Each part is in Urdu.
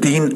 3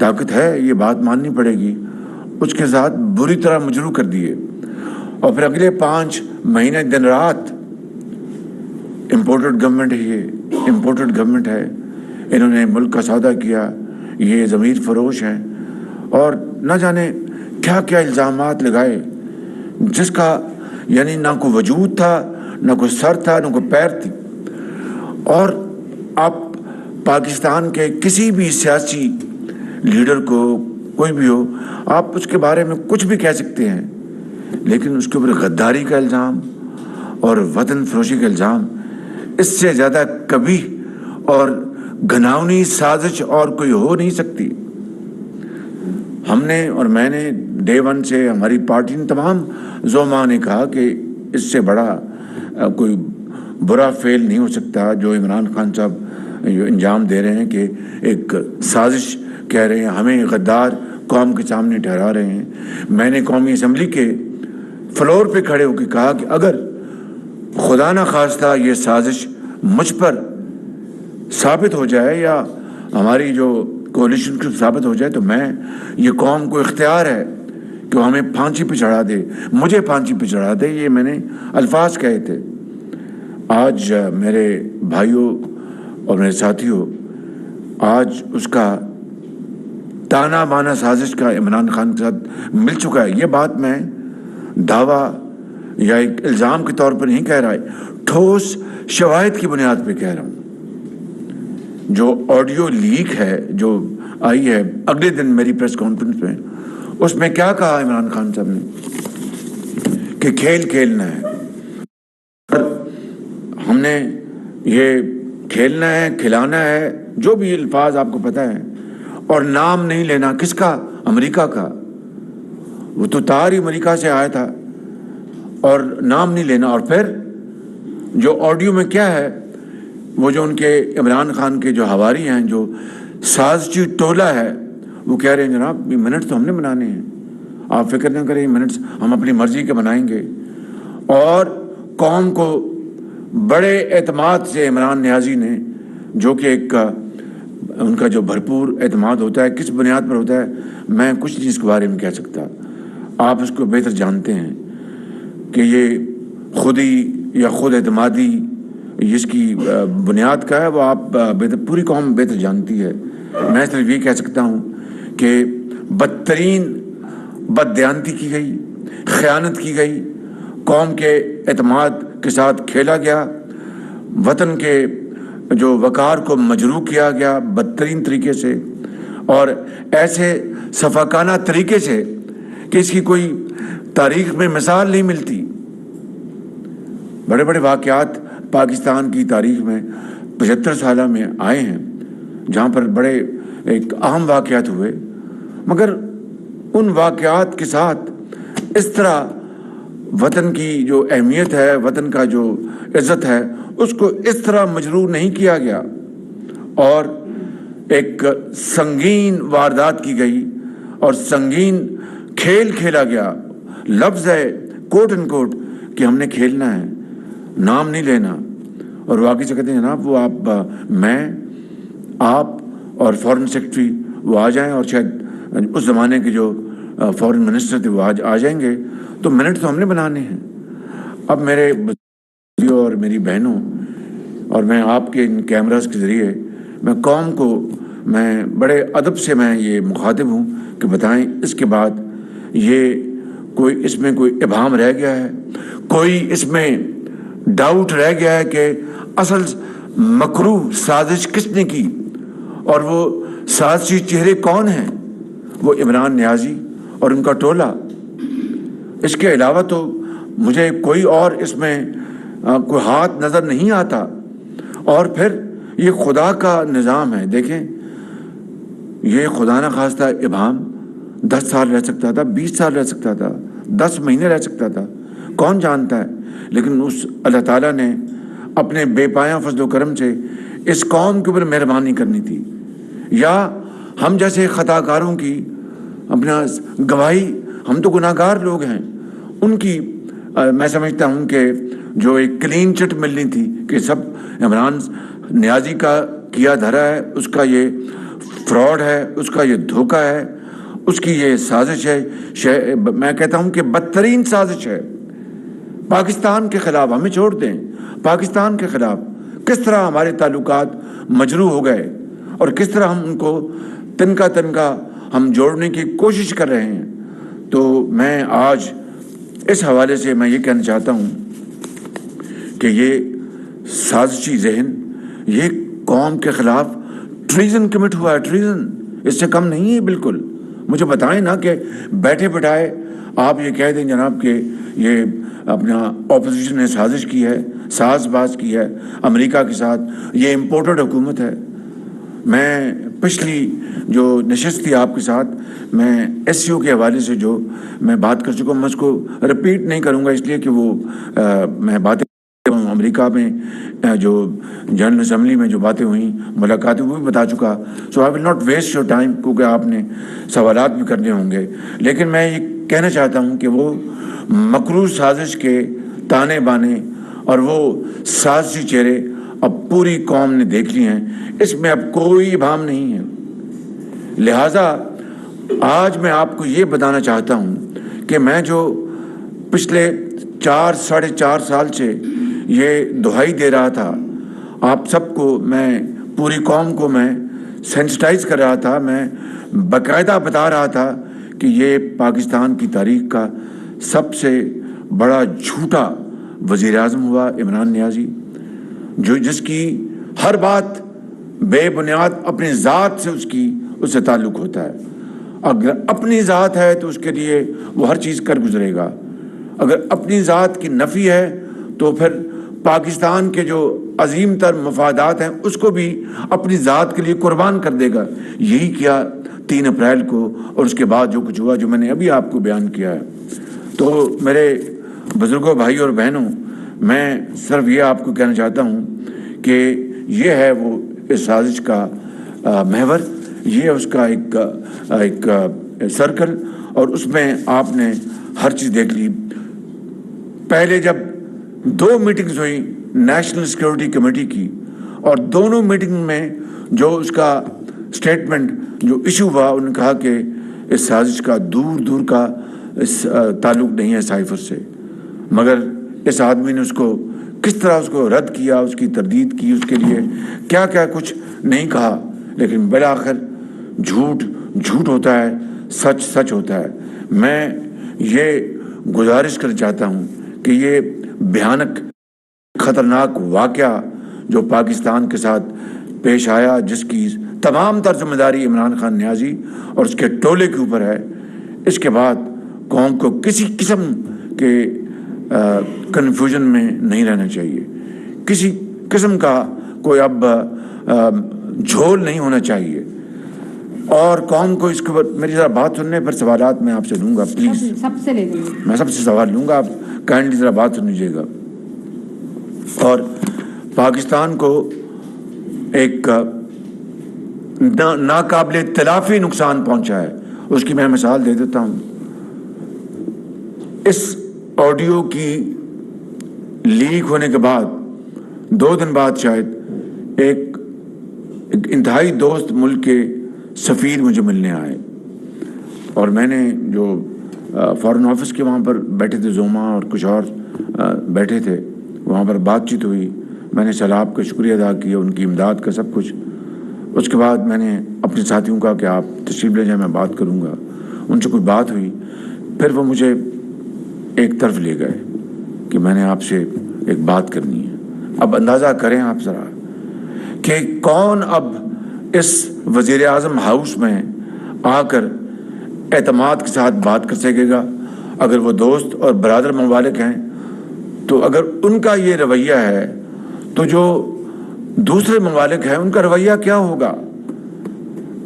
طاقت ہے یہ بات ماننی پڑے گی، اس کے ساتھ بری طرح مجروح کر دیے، اور پھر اگلے 5 مہینے دن رات امپورٹڈ گورنمنٹ ہے، یہ امپورٹڈ گورنمنٹ ہے، انہوں نے ملک کا سودا کیا، یہ ضمیر فروش ہیں، اور نہ جانے کیا کیا الزامات لگائے جس کا یعنی نہ کوئی وجود تھا، نہ کوئی سر تھا، نہ کوئی پیر تھی۔ اور آپ پاکستان کے کسی بھی سیاسی لیڈر کو، کوئی بھی ہو، آپ اس کے بارے میں کچھ بھی کہہ سکتے ہیں، لیکن اس کے اوپر غداری کا الزام اور وطن فروشی کا الزام، اس سے زیادہ کبھی اور گھناؤنی سازش اور کوئی ہو نہیں سکتی۔ ہم نے اور میں نے ڈے 1 سے، ہماری پارٹی نے، تمام زعماء نے کہا کہ اس سے بڑا کوئی برا فعل نہیں ہو سکتا جو عمران خان صاحب جو انجام دے رہے ہیں، کہ ایک سازش کہہ رہے ہیں، ہمیں غدار قوم کے سامنے ٹھہرا رہے ہیں۔ میں نے قومی اسمبلی کے فلور پہ کھڑے ہو کے کہا کہ اگر خدا نہ خواستہ یہ سازش مجھ پر ثابت ہو جائے یا ہماری جو کولیشن کو ثابت ہو جائے، تو میں، یہ قوم کو اختیار ہے کہ وہ ہمیں پھانسی پہ چڑھا دے، مجھے پھانسی پہ چڑھا دے۔ یہ میں نے الفاظ کہے تھے۔ آج میرے بھائیوں اور میرے ساتھیوں، آج اس کا تانا بانا سازش کا عمران خان کے ساتھ مل چکا ہے۔ یہ بات میں دعویٰ یا ایک الزام کے طور پر نہیں کہہ رہا ہے، ٹھوس شواہد کی بنیاد پہ کہہ رہا ہوں۔ جو آڈیو لیک ہے جو آئی ہے اگلے دن میری پریس کانفرنس میں، اس میں کیا کہا عمران خان صاحب نے کہ کھیل کھیلنا ہے۔ ہم نے یہ کھیلنا ہے، کھلانا ہے، جو بھی الفاظ آپ کو پتہ ہے، اور نام نہیں لینا کس کا؟ امریکہ کا۔ وہ تو تار ہی امریکہ سے آیا تھا، اور نام نہیں لینا۔ اور پھر جو آڈیو میں کیا ہے، وہ جو ان کے عمران خان کے جو ہواری ہیں، جو سازشی ٹولہ ہے، وہ کہہ رہے ہیں جناب یہ منٹس تو ہم نے بنانے ہیں، آپ فکر نہ کریں، یہ منٹس ہم اپنی مرضی کے بنائیں گے۔ اور قوم کو بڑے اعتماد سے عمران نیازی نے، جو کہ ایک ان کا جو بھرپور اعتماد ہوتا ہے، کس بنیاد پر ہوتا ہے میں کچھ نہیں اس کے بارے میں کہہ سکتا، آپ اس کو بہتر جانتے ہیں کہ یہ خودی یا خود اعتمادی جس کی بنیاد کا ہے، وہ آپ بہتر، پوری قوم بہتر جانتی ہے۔ میں صرف یہ کہہ سکتا ہوں کہ بدترین بددیانتی کی گئی، خیانت کی گئی، قوم کے اعتماد کے ساتھ کھیلا گیا، وطن کے جو وقار کو مجروح کیا گیا بدترین طریقے سے، اور ایسے سفاکانہ طریقے سے کہ اس کی کوئی تاریخ میں مثال نہیں ملتی۔ بڑے بڑے واقعات پاکستان کی تاریخ میں 75 سالہ میں آئے ہیں جہاں پر بڑے ایک اہم واقعات ہوئے، مگر ان واقعات کے ساتھ اس طرح وطن کی جو اہمیت ہے، وطن کا جو عزت ہے، اس کو اس طرح مجروح نہیں کیا گیا، اور ایک سنگین واردات کی گئی اور سنگین کھیل کھیلا گیا۔ لفظ ہے کوٹ ان کوٹ کہ ہم نے کھیلنا ہے، نام نہیں لینا۔ اور واقعی سے کہتے ہیں جناب وہ آپ اور فارن سیکرٹری وہ آ جائیں، اور شاید اس زمانے کے جو فارن منسٹر تھے وہ آ جائیں گے، تو منٹ تو ہم نے بنانے ہیں۔ اب میرے بھائیوں اور میری بہنوں، اور میں آپ کے ان کیمراز کے ذریعے میں قوم کو، میں بڑے ادب سے میں یہ مخاطب ہوں کہ بتائیں اس کے بعد یہ کوئی اس میں کوئی ابہام رہ گیا ہے، کوئی اس میں ڈاؤٹ رہ گیا ہے کہ اصل مکروہ سازش کس نے کی، اور وہ سازشی چہرے کون ہیں؟ وہ عمران نیازی اور ان کا ٹولہ۔ اس کے علاوہ تو مجھے کوئی اور اس میں کوئی ہاتھ نظر نہیں آتا۔ اور پھر یہ خدا کا نظام ہے، دیکھیں یہ خدا نہ خواستہ ابہام 10 سال رہ سکتا تھا، 20 سال رہ سکتا تھا، 10 مہینے رہ سکتا تھا، کون جانتا ہے، لیکن اس اللہ تعالیٰ نے اپنے بے پایاں فضل و کرم سے اس قوم کے اوپر مہربانی کرنی تھی، یا ہم جیسے خطا کاروں کی اپنا گواہی، ہم تو گناہ گار لوگ ہیں، ان کی میں سمجھتا ہوں کہ جو ایک کلین چٹ ملنی تھی کہ سب عمران نیازی کا کیا دھرا ہے، اس کا یہ فراڈ ہے، اس کا یہ دھوکہ ہے، اس کی یہ سازش ہے، میں کہتا ہوں کہ بدترین سازش ہے پاکستان کے خلاف. ہمیں چھوڑ دیں، پاکستان کے خلاف کس طرح ہمارے تعلقات مجروح ہو گئے اور کس طرح ہم ان کو تنکا ہم جوڑنے کی کوشش کر رہے ہیں. تو میں آج اس حوالے سے میں یہ کہنا چاہتا ہوں کہ یہ سازشی ذہن، یہ قوم کے خلاف ٹریزن کمٹ ہوا ہے، ٹریزن، اس سے کم نہیں ہے بالکل. مجھے بتائیں نا کہ بیٹھے بٹھائے آپ یہ کہہ دیں جناب کہ یہ اپنا اپوزیشن نے سازش کی ہے، ساز باز کی ہے امریکہ کے ساتھ، یہ امپورٹڈ حکومت ہے. میں پچھلی جو نشست تھی آپ کے ساتھ، میں ایس سی او کے حوالے سے جو میں بات کر چکا ہوں، میں اس کو رپیٹ نہیں کروں گا، اس لیے کہ وہ میں باتیں امریکہ میں جو جنرل اسمبلی میں جو باتیں ہوئیں، ملاقاتیں، وہ بھی بتا چکا. So I will not waste your time, کیونکہ آپ نے سوالات بھی کرنے ہوں گے. لیکن میں یہ کہنا چاہتا ہوں کہ وہ مکروہ سازش کے تانے بانے اور وہ سازشی چہرے اب پوری قوم نے دیکھ لی ہیں، اس میں اب کوئی ابہام نہیں ہے. لہٰذا آج میں آپ کو یہ بتانا چاہتا ہوں کہ میں جو پچھلے 4-4.5 سال سے یہ دہائی دے رہا تھا آپ سب کو، میں پوری قوم کو میں سینسٹائز کر رہا تھا، میں باقاعدہ بتا رہا تھا کہ یہ پاکستان کی تاریخ کا سب سے بڑا جھوٹا وزیر اعظم ہوا عمران نیازی، جس کی ہر بات بے بنیاد اپنی ذات سے اس سے تعلق ہوتا ہے. اگر اپنی ذات ہے تو اس کے لیے وہ ہر چیز کر گزرے گا، اگر اپنی ذات کی نفی ہے تو پھر پاکستان کے جو عظیم تر مفادات ہیں اس کو بھی اپنی ذات کے لیے قربان کر دے گا. یہی کیا 3 اپریل کو، اور اس کے بعد جو کچھ ہوا جو میں نے ابھی آپ کو بیان کیا ہے. تو میرے بزرگوں، بھائی اور بہنوں، میں صرف یہ آپ کو کہنا چاہتا ہوں کہ یہ ہے وہ اس سازش کا محور، یہ اس کا ایک سرکل، اور اس میں آپ نے ہر چیز دیکھ لی. پہلے جب 2 میٹنگز ہوئی نیشنل سیکیورٹی کمیٹی کی، اور دونوں میٹنگ میں جو اس کا سٹیٹمنٹ جو ایشو ہوا، انہوں نے کہا کہ اس سازش کا دور کا تعلق نہیں ہے سائفر سے. مگر اس آدمی نے اس کو کس طرح اس کو رد کیا، اس کی تردید کی، اس کے لیے کیا کچھ نہیں کہا. لیکن بالآخر جھوٹ ہوتا ہے، سچ ہوتا ہے. میں یہ گزارش کرنا چاہتا ہوں کہ یہ بھیانک خطرناک واقعہ جو پاکستان کے ساتھ پیش آیا، جس کی تمام تر ذمہ داری عمران خان نیازی اور اس کے ٹولے کے اوپر ہے، اس کے بعد قوم کو کسی قسم کے کنفیوژن میں نہیں رہنا چاہیے، کسی قسم کا کوئی اب جھول نہیں ہونا چاہیے. اور قوم کو اس کے اوپر میری ذرا بات سننے پر سوالات میں آپ سے لوں گا، پلیز سب سے لے لیں گے. میں سب سے سوال لوں گا، آپ کائنڈلی ذرا بات سن لیجیے گا. اور پاکستان کو ایک ناقابل تلافی نقصان پہنچا ہے، اس کی میں مثال دے دیتا ہوں. اس آڈیو کی لیک ہونے کے بعد 2 دن بعد شاید ایک انتہائی دوست ملک کے سفیر مجھے ملنے آئے، اور میں نے جو فارن آفس کے وہاں پر بیٹھے تھے، زوما اور کچھ اور بیٹھے تھے، وہاں پر بات چیت ہوئی. میں نے سلام کا شکریہ ادا کیا، ان کی امداد کا سب کچھ. اس کے بعد میں نے اپنے ساتھیوں کا کہ آپ تشریف لے جائیں، میں بات کروں گا. ان سے کوئی بات ہوئی، پھر وہ مجھے ایک طرف لے گئے کہ میں نے آپ سے ایک بات کرنی ہے. اب اندازہ کریں آپ ذرا کہ کون اب اس وزیر اعظم ہاؤس میں آ کر اعتماد کے ساتھ بات کر سکے گا. اگر وہ دوست اور برادر ممالک ہیں تو اگر ان کا یہ رویہ ہے تو جو دوسرے ممالک ہیں ان کا رویہ کیا ہوگا؟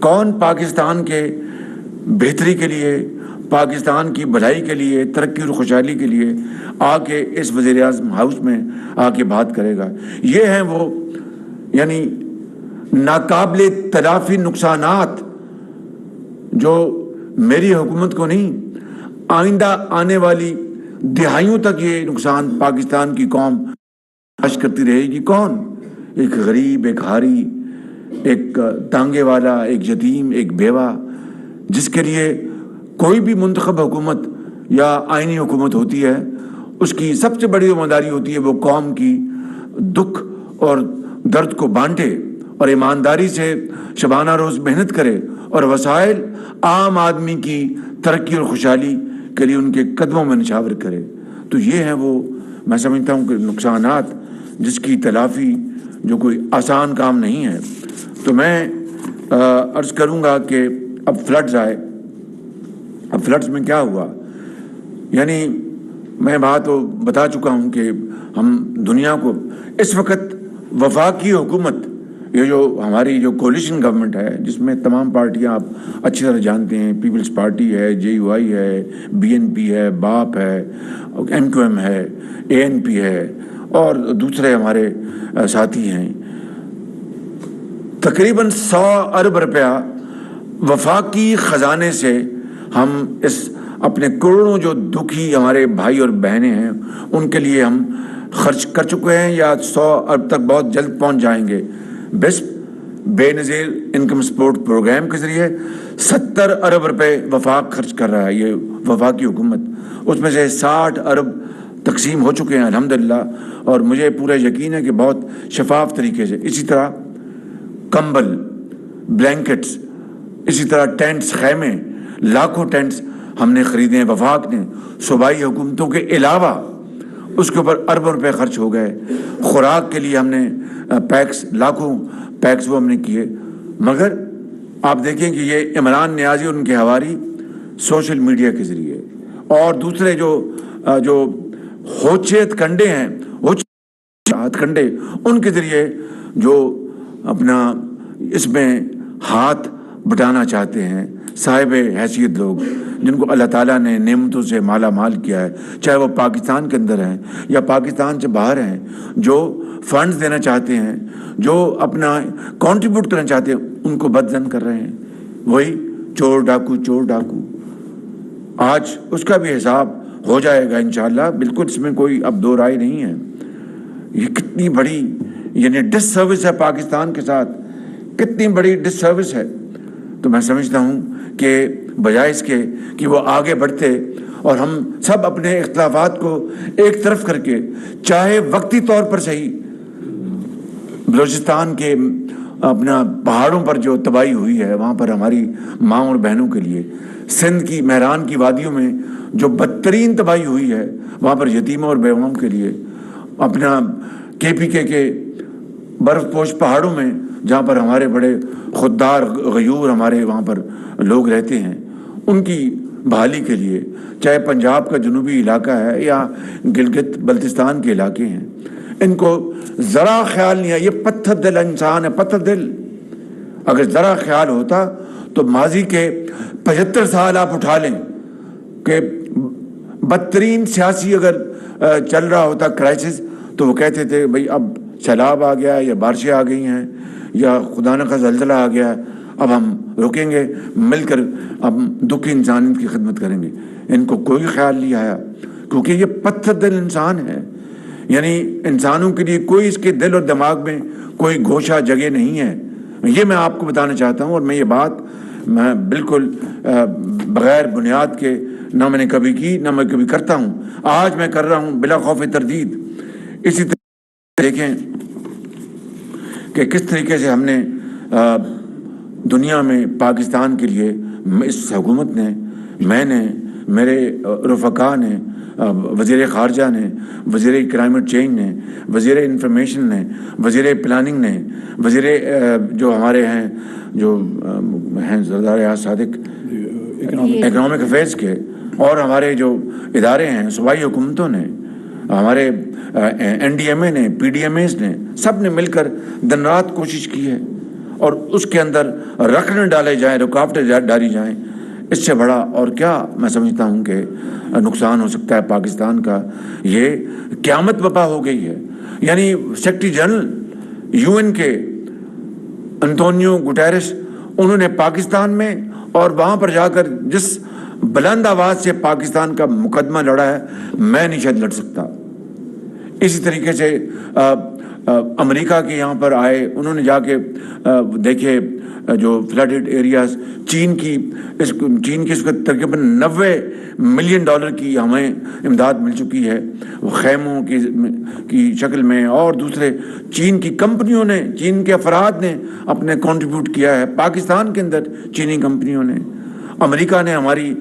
کون پاکستان کے بہتری کے لیے، پاکستان کی بھلائی کے لیے، ترقی اور خوشحالی کے لیے آ کے اس وزیر اعظم ہاؤس میں آ کے بات کرے گا؟ یہ ہیں وہ یعنی ناقابل تلافی نقصانات جو میری حکومت کو نہیں، آئندہ آنے والی دہائیوں تک یہ نقصان پاکستان کی قوم کرتی رہے گی. کون؟ ایک غریب، ایک حاری، ایک تانگے والا، ایک یتیم، ایک بیوہ، جس کے لیے کوئی بھی منتخب حکومت یا آئینی حکومت ہوتی ہے، اس کی سب سے بڑی ذمہ داری ہوتی ہے وہ قوم کی دکھ اور درد کو بانٹے اور ایمانداری سے شبانہ روز محنت کرے اور وسائل عام آدمی کی ترقی اور خوشحالی کے لیے ان کے قدموں میں نچھاور کرے۔ تو یہ ہیں وہ، میں سمجھتا ہوں کہ نقصانات جس کی تلافی جو کوئی آسان کام نہیں ہے۔ تو میں عرض کروں گا کہ اب فلڈز آئے، اب فلڈز میں کیا ہوا، یعنی میں بات بتا چکا ہوں کہ ہم دنیا کو اس وقت وفاقی حکومت، یہ جو ہماری جو کولیشن گورنمنٹ ہے، جس میں تمام پارٹیاں آپ اچھی طرح جانتے ہیں، پیپلز پارٹی ہے، JUI ہے، BNP ہے، باپ ہے، MQM ہے، ANP ہے اور دوسرے ہمارے ساتھی ہیں، تقریباً 100 ارب روپیہ وفاقی خزانے سے ہم اس اپنے کروڑوں جو دکھی ہمارے بھائی اور بہنیں ہیں ان کے لیے ہم خرچ کر چکے ہیں، یا 100 ارب تک بہت جلد پہنچ جائیں گے۔ بسپ بے نظیر انکم سپورٹ پروگرام کے ذریعے 70 ارب روپے وفاق خرچ کر رہا ہے یہ وفاقی حکومت، اس میں سے 60 ارب تقسیم ہو چکے ہیں الحمدللہ، اور مجھے پورا یقین ہے کہ بہت شفاف طریقے سے۔ اسی طرح کمبل، بلینکٹس، اسی طرح ٹینٹس، خیمے، لاکھوں ٹینٹس ہم نے خریدے ہیں، وفاق نے، صوبائی حکومتوں کے علاوہ اس کے اوپر اربوں روپے خرچ ہو گئے۔ خوراک کے لیے ہم نے پیکس، لاکھوں پیکس وہ ہم نے کیے، مگر آپ دیکھیں کہ یہ عمران نیازی اور ان کے حواری سوشل میڈیا کے ذریعے اور دوسرے جو ہوچیت کنڈے ہیں، ہاتھ کنڈے، ان کے ذریعے جو اپنا اس میں ہاتھ بٹانا چاہتے ہیں، صاحب حیثیت لوگ جن کو اللہ تعالیٰ نے نعمتوں سے مالا مال کیا ہے، چاہے وہ پاکستان کے اندر ہیں یا پاکستان سے باہر ہیں، جو فنڈز دینا چاہتے ہیں، جو اپنا کنٹریبیوٹ کرنا چاہتے ہیں، ان کو بدزن کر رہے ہیں، وہی چور ڈاکو۔ آج اس کا بھی حساب ہو جائے گا انشاءاللہ، بالکل اس میں کوئی اب دو رائے نہیں ہے۔ یہ کتنی بڑی یعنی ڈس سروس ہے پاکستان کے ساتھ، کتنی بڑی ڈس سروس ہے۔ تو میں سمجھتا ہوں کہ بجائے اس کے کہ وہ آگے بڑھتے اور ہم سب اپنے اختلافات کو ایک طرف کر کے، چاہے وقتی طور پر صحیح، بلوچستان کے اپنا پہاڑوں پر جو تباہی ہوئی ہے وہاں پر ہماری ماں اور بہنوں کے لیے، سندھ کی مہران کی وادیوں میں جو بدترین تباہی ہوئی ہے وہاں پر یتیموں اور بیواؤں کے لیے، اپنا KPK کے برف پوش پہاڑوں میں جہاں پر ہمارے بڑے خوددار غیور ہمارے وہاں پر لوگ رہتے ہیں، ان کی بحالی کے لیے، چاہے پنجاب کا جنوبی علاقہ ہے یا گلگت بلتستان کے علاقے ہیں، ان کو ذرا خیال نہیں ہے۔ یہ پتھر دل انسان ہے، پتھر دل۔ اگر ذرا خیال ہوتا تو ماضی کے 75 سال آپ اٹھا لیں کہ بدترین سیاسی اگر چل رہا ہوتا کرائسس، تو وہ کہتے تھے بھئی اب سیلاب آ گیا یا بارشیں آ گئی ہیں یا خدا نہ خواستہ زلزلہ آ گیا، اب ہم رکیں گے، مل کر اب دکھی انسانیت کی خدمت کریں گے۔ ان کو کوئی خیال نہیں آیا، کیونکہ یہ پتھر دل انسان ہے، یعنی انسانوں کے لیے کوئی اس کے دل اور دماغ میں کوئی گوشہ جگہ نہیں ہے۔ یہ میں آپ کو بتانا چاہتا ہوں، اور میں یہ بات میں بالکل بغیر بنیاد کے نہ میں نے کبھی کی نہ میں کبھی کرتا ہوں، آج میں کر رہا ہوں بلا خوف تردید۔ اسی طرح دیکھیں کہ کس طریقے سے ہم نے دنیا میں پاکستان کے لیے، اس حکومت نے، میں نے، میرے رفقا نے، وزیر خارجہ نے، وزیر کلائمیٹ چینج نے، وزیر انفارمیشن نے، وزیر پلاننگ نے، وزیر جو ہمارے ہیں جو ہیں زردار ریاض صادق اکنامک افیئرس کے، اور ہمارے جو ادارے ہیں صوبائی حکومتوں نے، ہمارے NDMA نے، PDMAs نے، سب نے مل کر دن رات کوشش کی ہے، اور اس کے اندر رکن ڈالے جائیں، رکاوٹیں ڈالی جائیں۔ اس سے بڑا اور کیا میں سمجھتا ہوں کہ نقصان ہو سکتا ہے پاکستان کا۔ یہ قیامت برپا ہو گئی ہے۔ یعنی سیکرٹری جنرل UN کے انطونیو گٹیرس، انہوں نے پاکستان میں اور وہاں پر جا کر جس بلند آواز سے پاکستان کا مقدمہ لڑا ہے، میں نہیں شاید لڑ سکتا۔ اسی طریقے سے امریکہ کے یہاں پر آئے, انہوں نے جا کے دیکھے جو فلڈڈ ایریاز, چین کی اس وقت تقریباً $90 ملین کی ہمیں امداد مل چکی ہے, وہ خیموں کی شکل میں, اور دوسرے چین کی کمپنیوں نے, چین کے افراد نے اپنے کنٹریبیوٹ کیا ہے پاکستان کے اندر, چینی کمپنیوں نے. امریکہ نے ہماری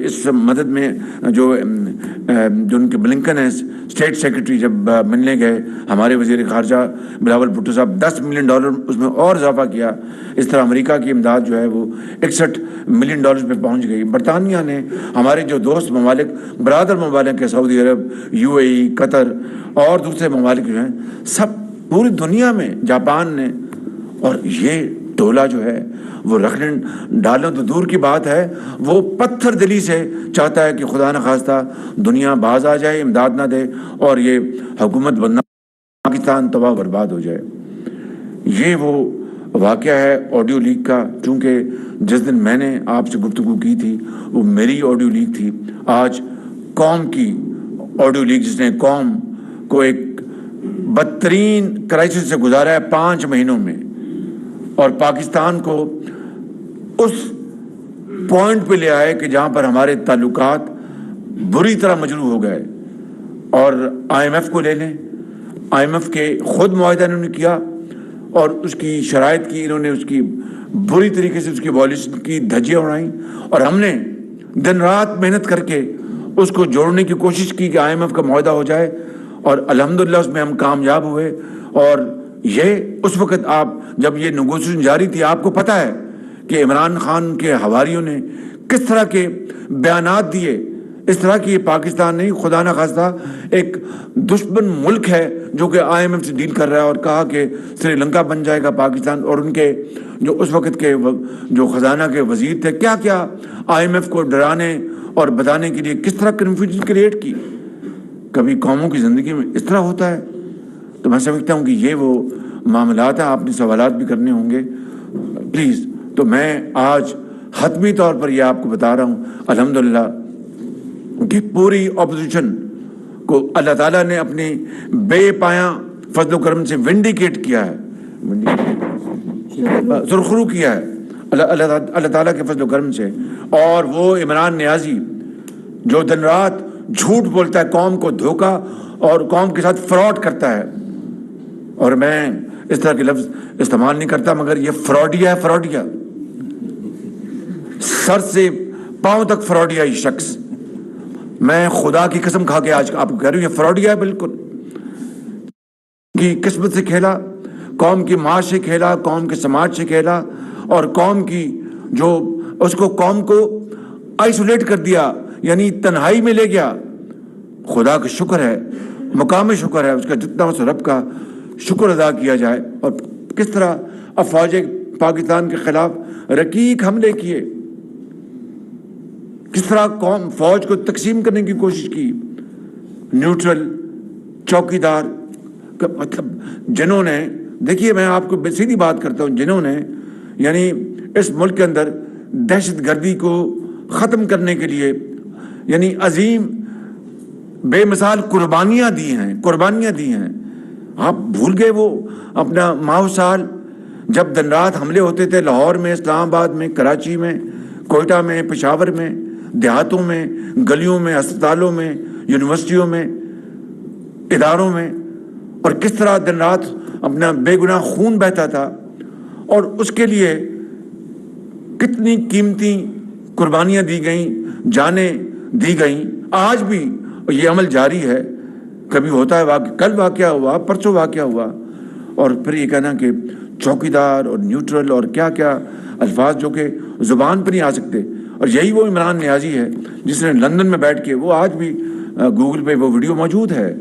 اس مدد میں جو ان کے بلنکن ہیں اسٹیٹ سیکرٹری جب ملنے گئے, ہمارے وزیر خارجہ بلاول بھٹو صاحب $10 ملین اس میں اور اضافہ کیا. اس طرح امریکہ کی امداد جو ہے وہ $61 ملین پہ پہنچ گئی. برطانیہ نے, ہمارے جو دوست ممالک, برادر ممالک ہیں, سعودی عرب, UAE, قطر اور دوسرے ممالک جو ہیں, سب پوری دنیا میں, جاپان نے, اور یہ ٹولہ جو ہے وہ رکھنے ڈالنا تو دور کی بات ہے, وہ پتھر دلی سے چاہتا ہے کہ خدا نخواستہ دنیا باز آ جائے, امداد نہ دے, اور یہ حکومت بننا پاکستان تباہ برباد ہو جائے. یہ وہ واقعہ ہے آڈیو لیک کا. چونکہ جس دن میں نے آپ سے گفتگو کی تھی وہ میری آڈیو لیک تھی, آج قوم کی آڈیو لیک, جس نے قوم کو ایک بدترین کرائسس سے گزارا ہے 5 مہینوں میں, اور پاکستان کو اس پوائنٹ پہ لے آئے کہ جہاں پر ہمارے تعلقات بری طرح مجروح ہو گئے. اور IMF کو لے لیں, IMF کے خود معاہدہ انہوں نے کیا, اور اس کی شرائط کی انہوں نے, اس کی بری طریقے سے اس کی وائلیشن کی دھجیاں اڑائیں, اور ہم نے دن رات محنت کر کے اس کو جوڑنے کی کوشش کی کہ IMF کا معاہدہ ہو جائے, اور الحمدللہ اس میں ہم کامیاب ہوئے. اور یہ اس وقت آپ جب یہ نیگوشیشن جاری تھی, آپ کو پتہ ہے کہ عمران خان کے حواریوں نے کس طرح کے بیانات دیے. اس طرح کی یہ پاکستان نہیں, خدا نخواستہ ایک دشمن ملک ہے جو کہ IMF سے ڈیل کر رہا ہے, اور کہا کہ سری لنکا بن جائے گا پاکستان. اور ان کے جو اس وقت کے جو خزانہ کے وزیر تھے, کیا کیا IMF کو ڈرانے اور بتانے کے لیے کس طرح کنفیوژن کریٹ کی. کبھی قوموں کی زندگی میں اس طرح ہوتا ہے. تو میں سمجھتا ہوں کہ یہ وہ معاملات ہیں, آپ نے سوالات بھی کرنے ہوں گے پلیز. تو میں آج حتمی طور پر یہ آپ کو بتا رہا ہوں الحمدللہ کہ پوری اپوزیشن کو اللہ تعالیٰ نے اپنی بے پایاں فضل و کرم سے ونڈیکیٹ کیا ہے, سرخرو کیا ہے اللہ تعالیٰ کے فضل و کرم سے. اور وہ عمران نیازی جو دن رات جھوٹ بولتا ہے, قوم کو دھوکا اور قوم کے ساتھ فراڈ کرتا ہے, اور میں اس طرح کے لفظ استعمال نہیں کرتا, مگر یہ فراڈیا ہے, فراڈیا, سر سے پاؤں تک فراڈیا یہ شخص. میں خدا کی قسم کھا کے آج آپ کو کہہ رہا ہوں یہ فراڈیا ہے بالکل. کی قسمت سے کھیلا, قوم کی معاش سے کھیلا, قوم کے سماج سے کھیلا, اور قوم کی جو اس کو قوم کو آئسولیٹ کر دیا, یعنی تنہائی میں لے گیا. خدا کا شکر ہے, مقام شکر ہے, اس کا جتنا اس رب کا شکر ادا کیا جائے. اور کس طرح افواج پاکستان کے خلاف رقیق حملے کیے, کس طرح قوم فوج کو تقسیم کرنے کی کوشش کی. نیوٹرل, چوکیدار, مطلب جنہوں نے, دیکھیے میں آپ کو سیدھی بات کرتا ہوں, جنہوں نے یعنی اس ملک کے اندر دہشت گردی کو ختم کرنے کے لیے یعنی عظیم بے مثال قربانیاں دی ہیں. آپ بھول گئے وہ اپنا ماہ سال جب دن رات حملے ہوتے تھے لاہور میں, اسلام آباد میں, کراچی میں, کوئٹہ میں, پشاور میں, دیہاتوں میں, گلیوں میں, ہسپتالوں میں, یونیورسٹیوں میں, اداروں میں, اور کس طرح دن رات اپنا بے گناہ خون بہتا تھا, اور اس کے لیے کتنی قیمتی قربانیاں دی گئیں, جانیں دی گئیں. آج بھی یہ عمل جاری ہے, کبھی ہوتا ہے واقعہ, کل واقعہ ہوا, پرسوں واقعہ ہوا, اور پھر یہ کہنا کہ چوکیدار اور نیوٹرل اور کیا کیا الفاظ جو کہ زبان پر نہیں آ سکتے. اور یہی وہ عمران نیازی ہے جس نے لندن میں بیٹھ کے, وہ آج بھی گوگل پہ وہ ویڈیو موجود ہے,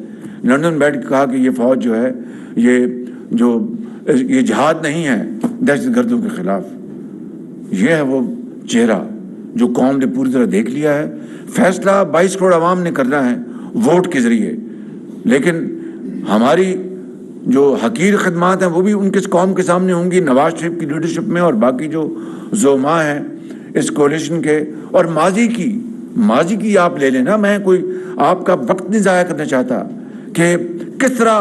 لندن میں بیٹھ کے کہا کہ یہ فوج جو ہے یہ جہاد نہیں ہے دہشت گردوں کے خلاف. یہ ہے وہ چہرہ جو قوم نے پوری طرح دیکھ لیا ہے. فیصلہ 22 کروڑ عوام نے کرنا ہے ووٹ کے ذریعے, لیکن ہماری جو حقیر خدمات ہیں وہ بھی ان کے قوم کے سامنے ہوں گی, نواز شریف کی لیڈرشپ میں, اور باقی جو زعماء ہیں اس کولیشن کے. اور ماضی کی آپ لے لینا, میں کوئی آپ کا وقت نہیں ضائع کرنا چاہتا کہ کس طرح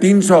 300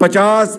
50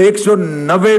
190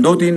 2-3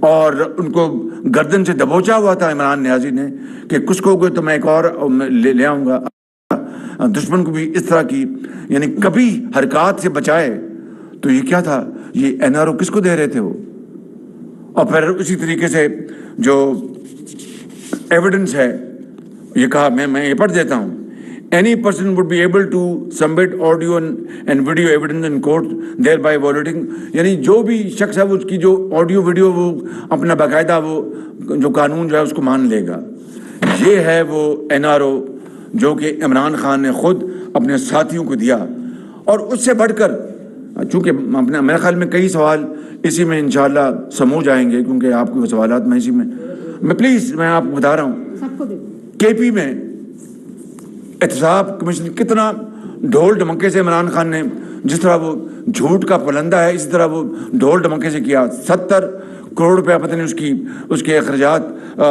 اور ان کو گردن سے دبوچا ہوا تھا عمران نیازی نے کہ کچھ کو گئے تو میں ایک اور لے آؤں گا. دشمن کو بھی اس طرح کی یعنی کبھی حرکات سے بچائے. تو یہ کیا تھا؟ یہ این آر او کس کو دے رہے تھے وہ؟ اور پھر اسی طریقے سے جو ایویڈنس ہے یہ کہا، میں یہ پڑھ دیتا ہوں. Any person would be able to submit audio and video evidence in court, thereby violating. یعنی جو بھی شخص ہے وہ اس کی جو آڈیو ویڈیو وہ اپنا باقاعدہ وہ جو قانون جو ہے اس کو مان لے گا. یہ ہے وہ این آر او جو کہ عمران خان نے خود اپنے ساتھیوں کو دیا. اور اس سے بڑھ کر چونکہ میرے خیال میں کئی سوال اسی میں انشاءاللہ سمو جائیں گے کیونکہ آپ کے سوالات میں اسی میں پلیز میں آپ کو بتا رہا ہوں. کے پی میں احتساب کمیشن کتنا ڈھول ڈھمکے سے عمران خان نے، جس طرح وہ جھوٹ کا پلندہ ہے اسی طرح وہ ڈھول ڈھمکے سے کیا. 70 کروڑ روپیہ پتہ نہیں اس کے اخراجات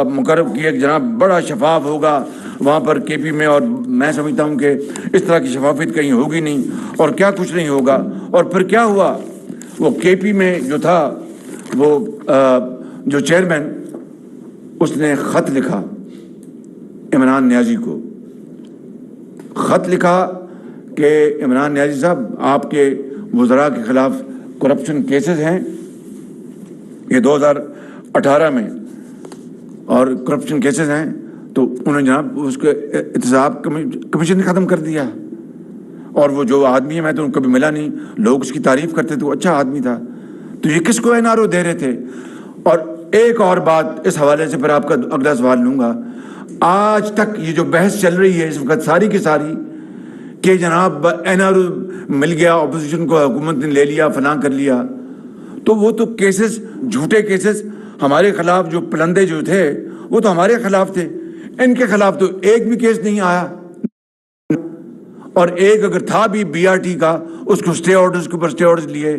مقرر کیے کہ جناب بڑا شفاف ہوگا وہاں پر کے پی میں. اور میں سمجھتا ہوں کہ اس طرح کی شفافیت کہیں ہوگی نہیں اور کیا کچھ نہیں ہوگا. اور پھر کیا ہوا؟ وہ کے پی میں جو تھا وہ جو چیئرمین اس نے خط لکھا عمران نیازی کو، خط لکھا کہ عمران نیازی صاحب آپ کے وزراء کے خلاف کرپشن کیسز ہیں، یہ 2018 میں، اور کرپشن کیسز ہیں. تو انہوں نے جناب اس کے احتساب کمیشن نے ختم کر دیا. اور وہ جو آدمی ہے میں تو کبھی ملا نہیں، لوگ اس کی تعریف کرتے تھے، وہ اچھا آدمی تھا. تو یہ کس کو این آر او دے رہے تھے؟ اور ایک اور بات اس حوالے سے پھر آپ کا اگلا سوال لوں گا. آج تک یہ جو بحث چل رہی ہے اس وقت ساری کی ساری کہ جناب این آر او مل گیا، اپوزیشن کو حکومت نے لے لیا، فلاں کر لیا، تو وہ تو کیسز جھوٹے کیسز ہمارے خلاف جو پلندے جو تھے وہ تو ہمارے خلاف تھے. ان کے خلاف تو ایک بھی کیس نہیں آیا. اور ایک اگر تھا بھی بی آر ٹی کا، اس کو اسٹے آرڈرز کے اوپر اسٹے آرڈرز لیے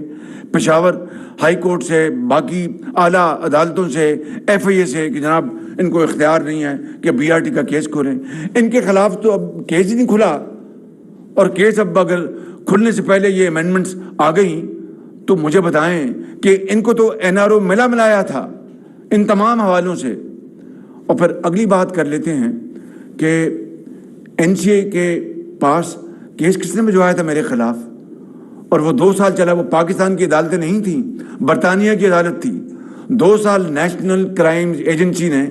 پشاور ہائی کورٹ سے، باقی اعلیٰ عدالتوں سے، ایف آئی اے سے کہ جناب ان کو اختیار نہیں ہے کہ بی آر ٹی کا کیس کھولیں. ان کے خلاف تو اب کیس ہی نہیں کھلا. اور کیس اب اگر کھلنے سے پہلے یہ امینڈمنٹس آ گئیں تو مجھے بتائیں کہ ان کو تو این آر او ملایا تھا ان تمام حوالوں سے. اور پھر اگلی بات کر لیتے ہیں کہ این سی اے کے پاس کیس کس نے بھجوایا تھا میرے خلاف، اور وہ 2 سال چلا. وہ پاکستان کی عدالتیں نہیں تھیں، برطانیہ کی عدالت تھی. 2 سال نیشنل کرائم ایجنسی نے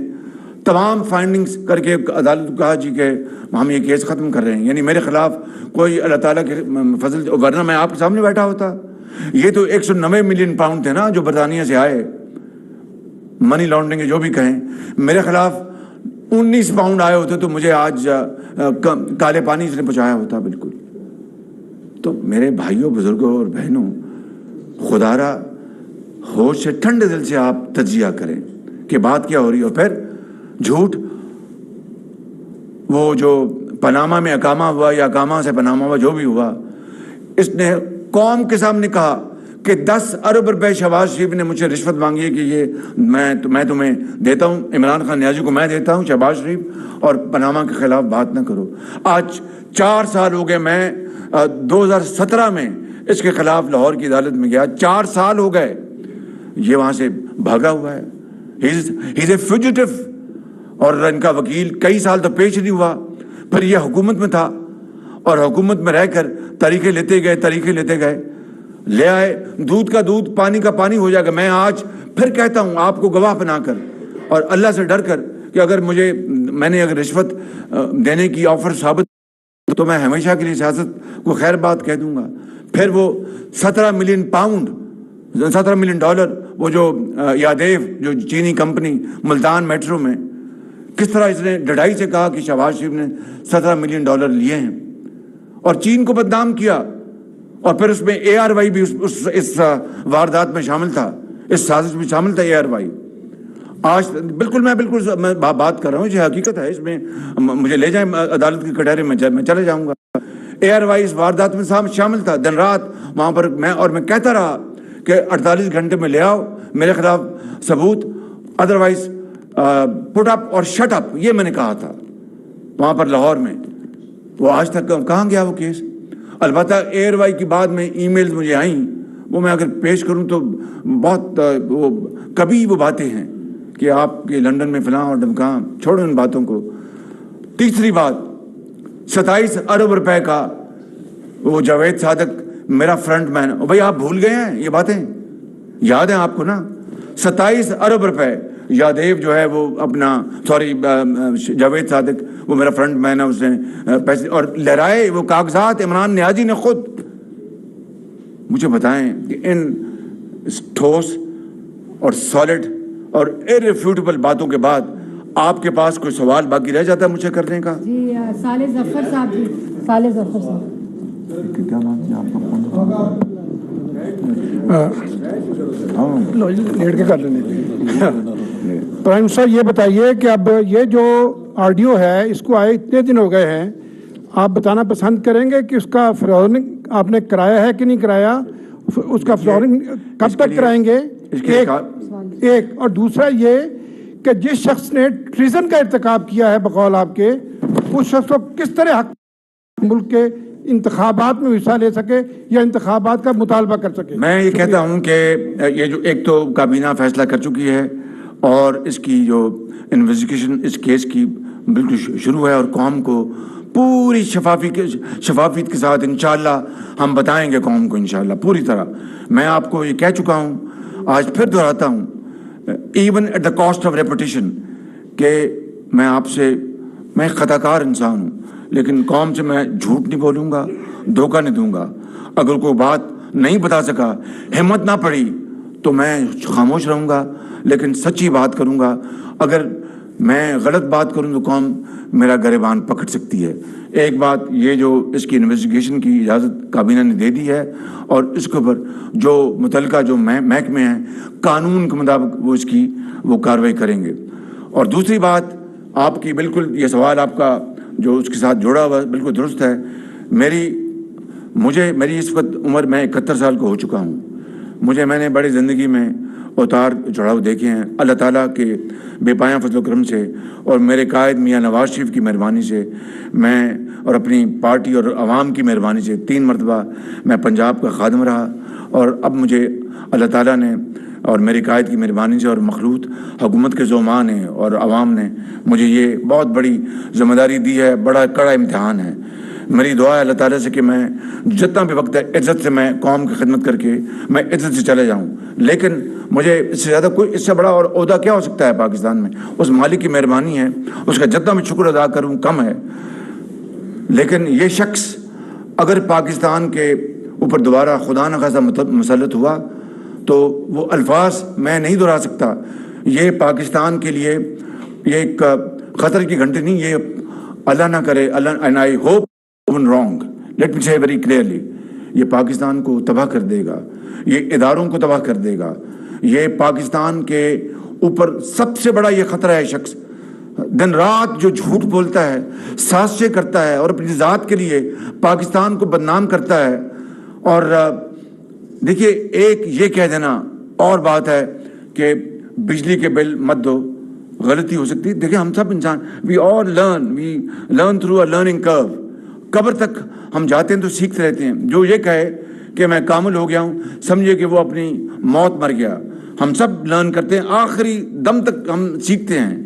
تمام فائنڈنگز کر کے عدالت کو کہا جی کہ ہم یہ کیس ختم کر رہے ہیں. یعنی میرے خلاف کوئی اللہ تعالیٰ کے فضل، ورنہ میں آپ کے سامنے بیٹھا ہوتا. یہ تو 190 ملین پاؤنڈ تھے نا جو برطانیہ سے آئے، منی لانڈرنگ جو بھی کہیں. میرے خلاف 19 پاؤنڈ آئے ہوتے تو مجھے آج کالے پانی سے پہنچایا ہوتا. بالکل. تو میرے بھائیوں، بزرگوں اور بہنوں، خدا را ہوش سے ٹھنڈے دل سے آپ تجزیہ کریں کہ بات کیا ہو رہی ہے. اور پھر جھوٹ، وہ جو پاناما میں اقامہ ہوا یا اقامہ سے پاناما ہوا جو بھی ہوا، اس نے قوم کے سامنے کہا کہ 10 ارب روپے شہباز شریف نے مجھ سے رشوت مانگی ہے کہ یہ میں تمہیں دیتا ہوں، عمران خان نیازی کو میں دیتا ہوں شہباز شریف، اور پاناما کے خلاف بات نہ کرو. آج 4 سال ہو گئے. میں 2017 میں اس کے خلاف لاہور کی عدالت میں گیا. 4 سال ہو گئے یہ وہاں سے بھاگا ہوا ہے. ہی از اے فیوجیٹو. اور ان کا وکیل کئی سال تو پیش نہیں ہوا. پھر یہ حکومت میں تھا اور حکومت میں رہ کر طریقے لیتے گئے، لے آئے. دودھ کا دودھ، پانی کا پانی ہو جائے گا. میں آج پھر کہتا ہوں آپ کو گواہ بنا کر اور اللہ سے ڈر کر کہ اگر میں نے اگر رشوت دینے کی آفر ثابت تو میں ہمیشہ کے لیے سیاست کو خیر بات کہہ دوں گا. پھر وہ 17 ملین پاؤنڈ، 17 ملین ڈالر، وہ جو یادیو جو چینی کمپنی ملتان میٹرو میں، کس طرح اس نے ڈڈائی سے کہا کہ شہباز شریف نے 17 ملین ڈالر لیے ہیں اور چین کو بدنام کیا. اور پھر اس میں اے آر وائی بھی اس واردات میں شامل تھا، اس سازش میں شامل تھا اے آر وائی. آج میں بات کر رہا ہوں، یہ حقیقت ہے. اس میں مجھے لے جائیں عدالت کے کٹہرے میں چلے جاؤں گا. اے آر وائی اس واردات میں شامل تھا. دن رات وہاں پر میں کہتا رہا کہ 48 گھنٹے میں لے آؤ میرے خلاف ثبوت، ادروائز پٹ اپ اور شٹ اپ. یہ میں نے کہا تھا وہاں پر لاہور میں. وہ آج تک کہاں گیا وہ کیس؟ البتہ اے آر وائی کی بعد میں ای میلز مجھے آئیں وہ میں اگر پیش کروں تو بہت وہ کبھی وہ باتیں ہیں کہ آپ کے لندن میں فلاں اور ڈمکاں، چھوڑیں ان باتوں کو. تیسری بات، 27 ارب روپے کا وہ جاوید صادق میرا فرنٹ مین، بھائی آپ بھول گئے ہیں یہ باتیں؟ یاد ہیں آپ کو نا؟ 27 ارب روپے یادیو جو ہے وہ اپنا جاوید صادق وہ میرا فرنٹ مین ہے، اس نے پیسے اور لہرائے وہ کاغذات عمران نیازی نے خود. مجھے بتائیں کہ ان ٹھوس اور سالڈ اور irrefutable باتوں کے بعد آپ کے پاس کوئی سوال باقی رہ جاتا ہے مجھے کرنے کا؟ جی صالح ظفر صاحب جی، صالح ظفر صاحب. کیا بات ہے آپ کا فون؟ لیٹ کے کر لینے. پرائم منسٹر یہ بتائیے کہ اب یہ جو آڈیو ہے اس کو آئے اتنے دن ہو گئے ہیں، آپ بتانا پسند کریں گے کہ اس کا فلورنگ آپ نے کرایا ہے کہ نہیں کرایا؟ اس کا فلورنگ کب تک کرائیں گے؟ ایک اور دوسرا یہ کہ جس شخص نے ٹریزن کا ارتکاب کیا ہے بقول آپ کے، اس شخص کو کس طرح حق ملک کے انتخابات میں حصہ لے سکے یا انتخابات کا مطالبہ کر سکے؟ میں یہ کہتا ہوں کہ یہ جو ایک تو کابینہ فیصلہ کر چکی ہے اور اس کی جو انویسٹیگیشن اس کیس کی بالکل شروع ہے اور قوم کو پوری شفافیت کے ساتھ انشاءاللہ ہم بتائیں گے قوم کو انشاءاللہ پوری طرح. میں آپ کو یہ کہہ چکا ہوں، آج پھر دہراتا ہوں، even at the cost of reputation, کہ میں خطا کار انسان ہوں، لیکن قوم سے میں جھوٹ نہیں بولوں گا، دھوکہ نہیں دوں گا. اگر کوئی بات نہیں بتا سکا، ہمت نہ پڑی، تو میں خاموش رہوں گا، لیکن سچی بات کروں گا. اگر میں غلط بات کروں تو قوم میرا گریبان پکڑ سکتی ہے. ایک بات یہ جو اس کی انویسٹیگیشن کی اجازت کابینہ نے دے دی ہے اور اس کے اوپر جو متعلقہ جو محکمے ہیں قانون کے مطابق وہ اس کی وہ کارروائی کریں گے. اور دوسری بات، آپ کی بالکل یہ سوال آپ کا جو اس کے ساتھ جوڑا ہوا بالکل درست ہے. میری اس وقت عمر میں 71 سال کا ہو چکا ہوں. میں نے بڑی زندگی میں اتار چڑھاؤ دیکھے ہیں. اللہ تعالیٰ کے بے پایاں فضل و کرم سے اور میرے قائد میاں نواز شریف کی مہربانی سے میں اور اپنی پارٹی اور عوام کی مہربانی سے 3 مرتبہ میں پنجاب کا خادم رہا. اور اب مجھے اللہ تعالیٰ نے اور میرے قائد کی مہربانی سے اور مخلوط حکومت کے زعماء نے اور عوام نے مجھے یہ بہت بڑی ذمہ داری دی ہے. بڑا کڑا امتحان ہے. میری دعا ہے اللہ تعالیٰ سے کہ میں جتنا بھی وقت ہے عزت سے میں قوم کی خدمت کر کے میں عزت سے چلے جاؤں. لیکن مجھے اس سے زیادہ کوئی اس سے بڑا اور عہدہ کیا ہو سکتا ہے پاکستان میں؟ اس مالک کی مہربانی ہے، اس کا جتنا بھی شکر ادا کروں کم ہے. لیکن یہ شخص اگر پاکستان کے اوپر دوبارہ خدا نخواستہ مسلط ہوا تو وہ الفاظ میں نہیں دہرا سکتا. یہ پاکستان کے لیے یہ ایک خطر کی گھنٹی نہیں، یہ اللہ نہ کرے، and I hope proven wrong. Let me say very clearly, یہ پاکستان کو تباہ کر دے گا، یہ اداروں کو تباہ کر دے گا. یہ پاکستان کے اوپر سب سے بڑا یہ خطرہ ہے. شخص دن رات جو جھوٹ بولتا ہے، سازشیں کرتا ہے اور اپنی ذات کے لیے پاکستان کو بدنام کرتا ہے. اور دیکھیے، ایک یہ کہہ دینا اور بات ہے کہ بجلی کے بل مت دو، غلطی ہو سکتی ہے. دیکھیں ہم سب انسان we learn through a learning کرو. قبر تک ہم جاتے ہیں تو سیکھتے رہتے ہیں. جو یہ کہے کہ میں کامل ہو گیا ہوں، سمجھے کہ وہ اپنی موت مر گیا. ہم سب لرن کرتے ہیں، آخری دم تک ہم سیکھتے ہیں،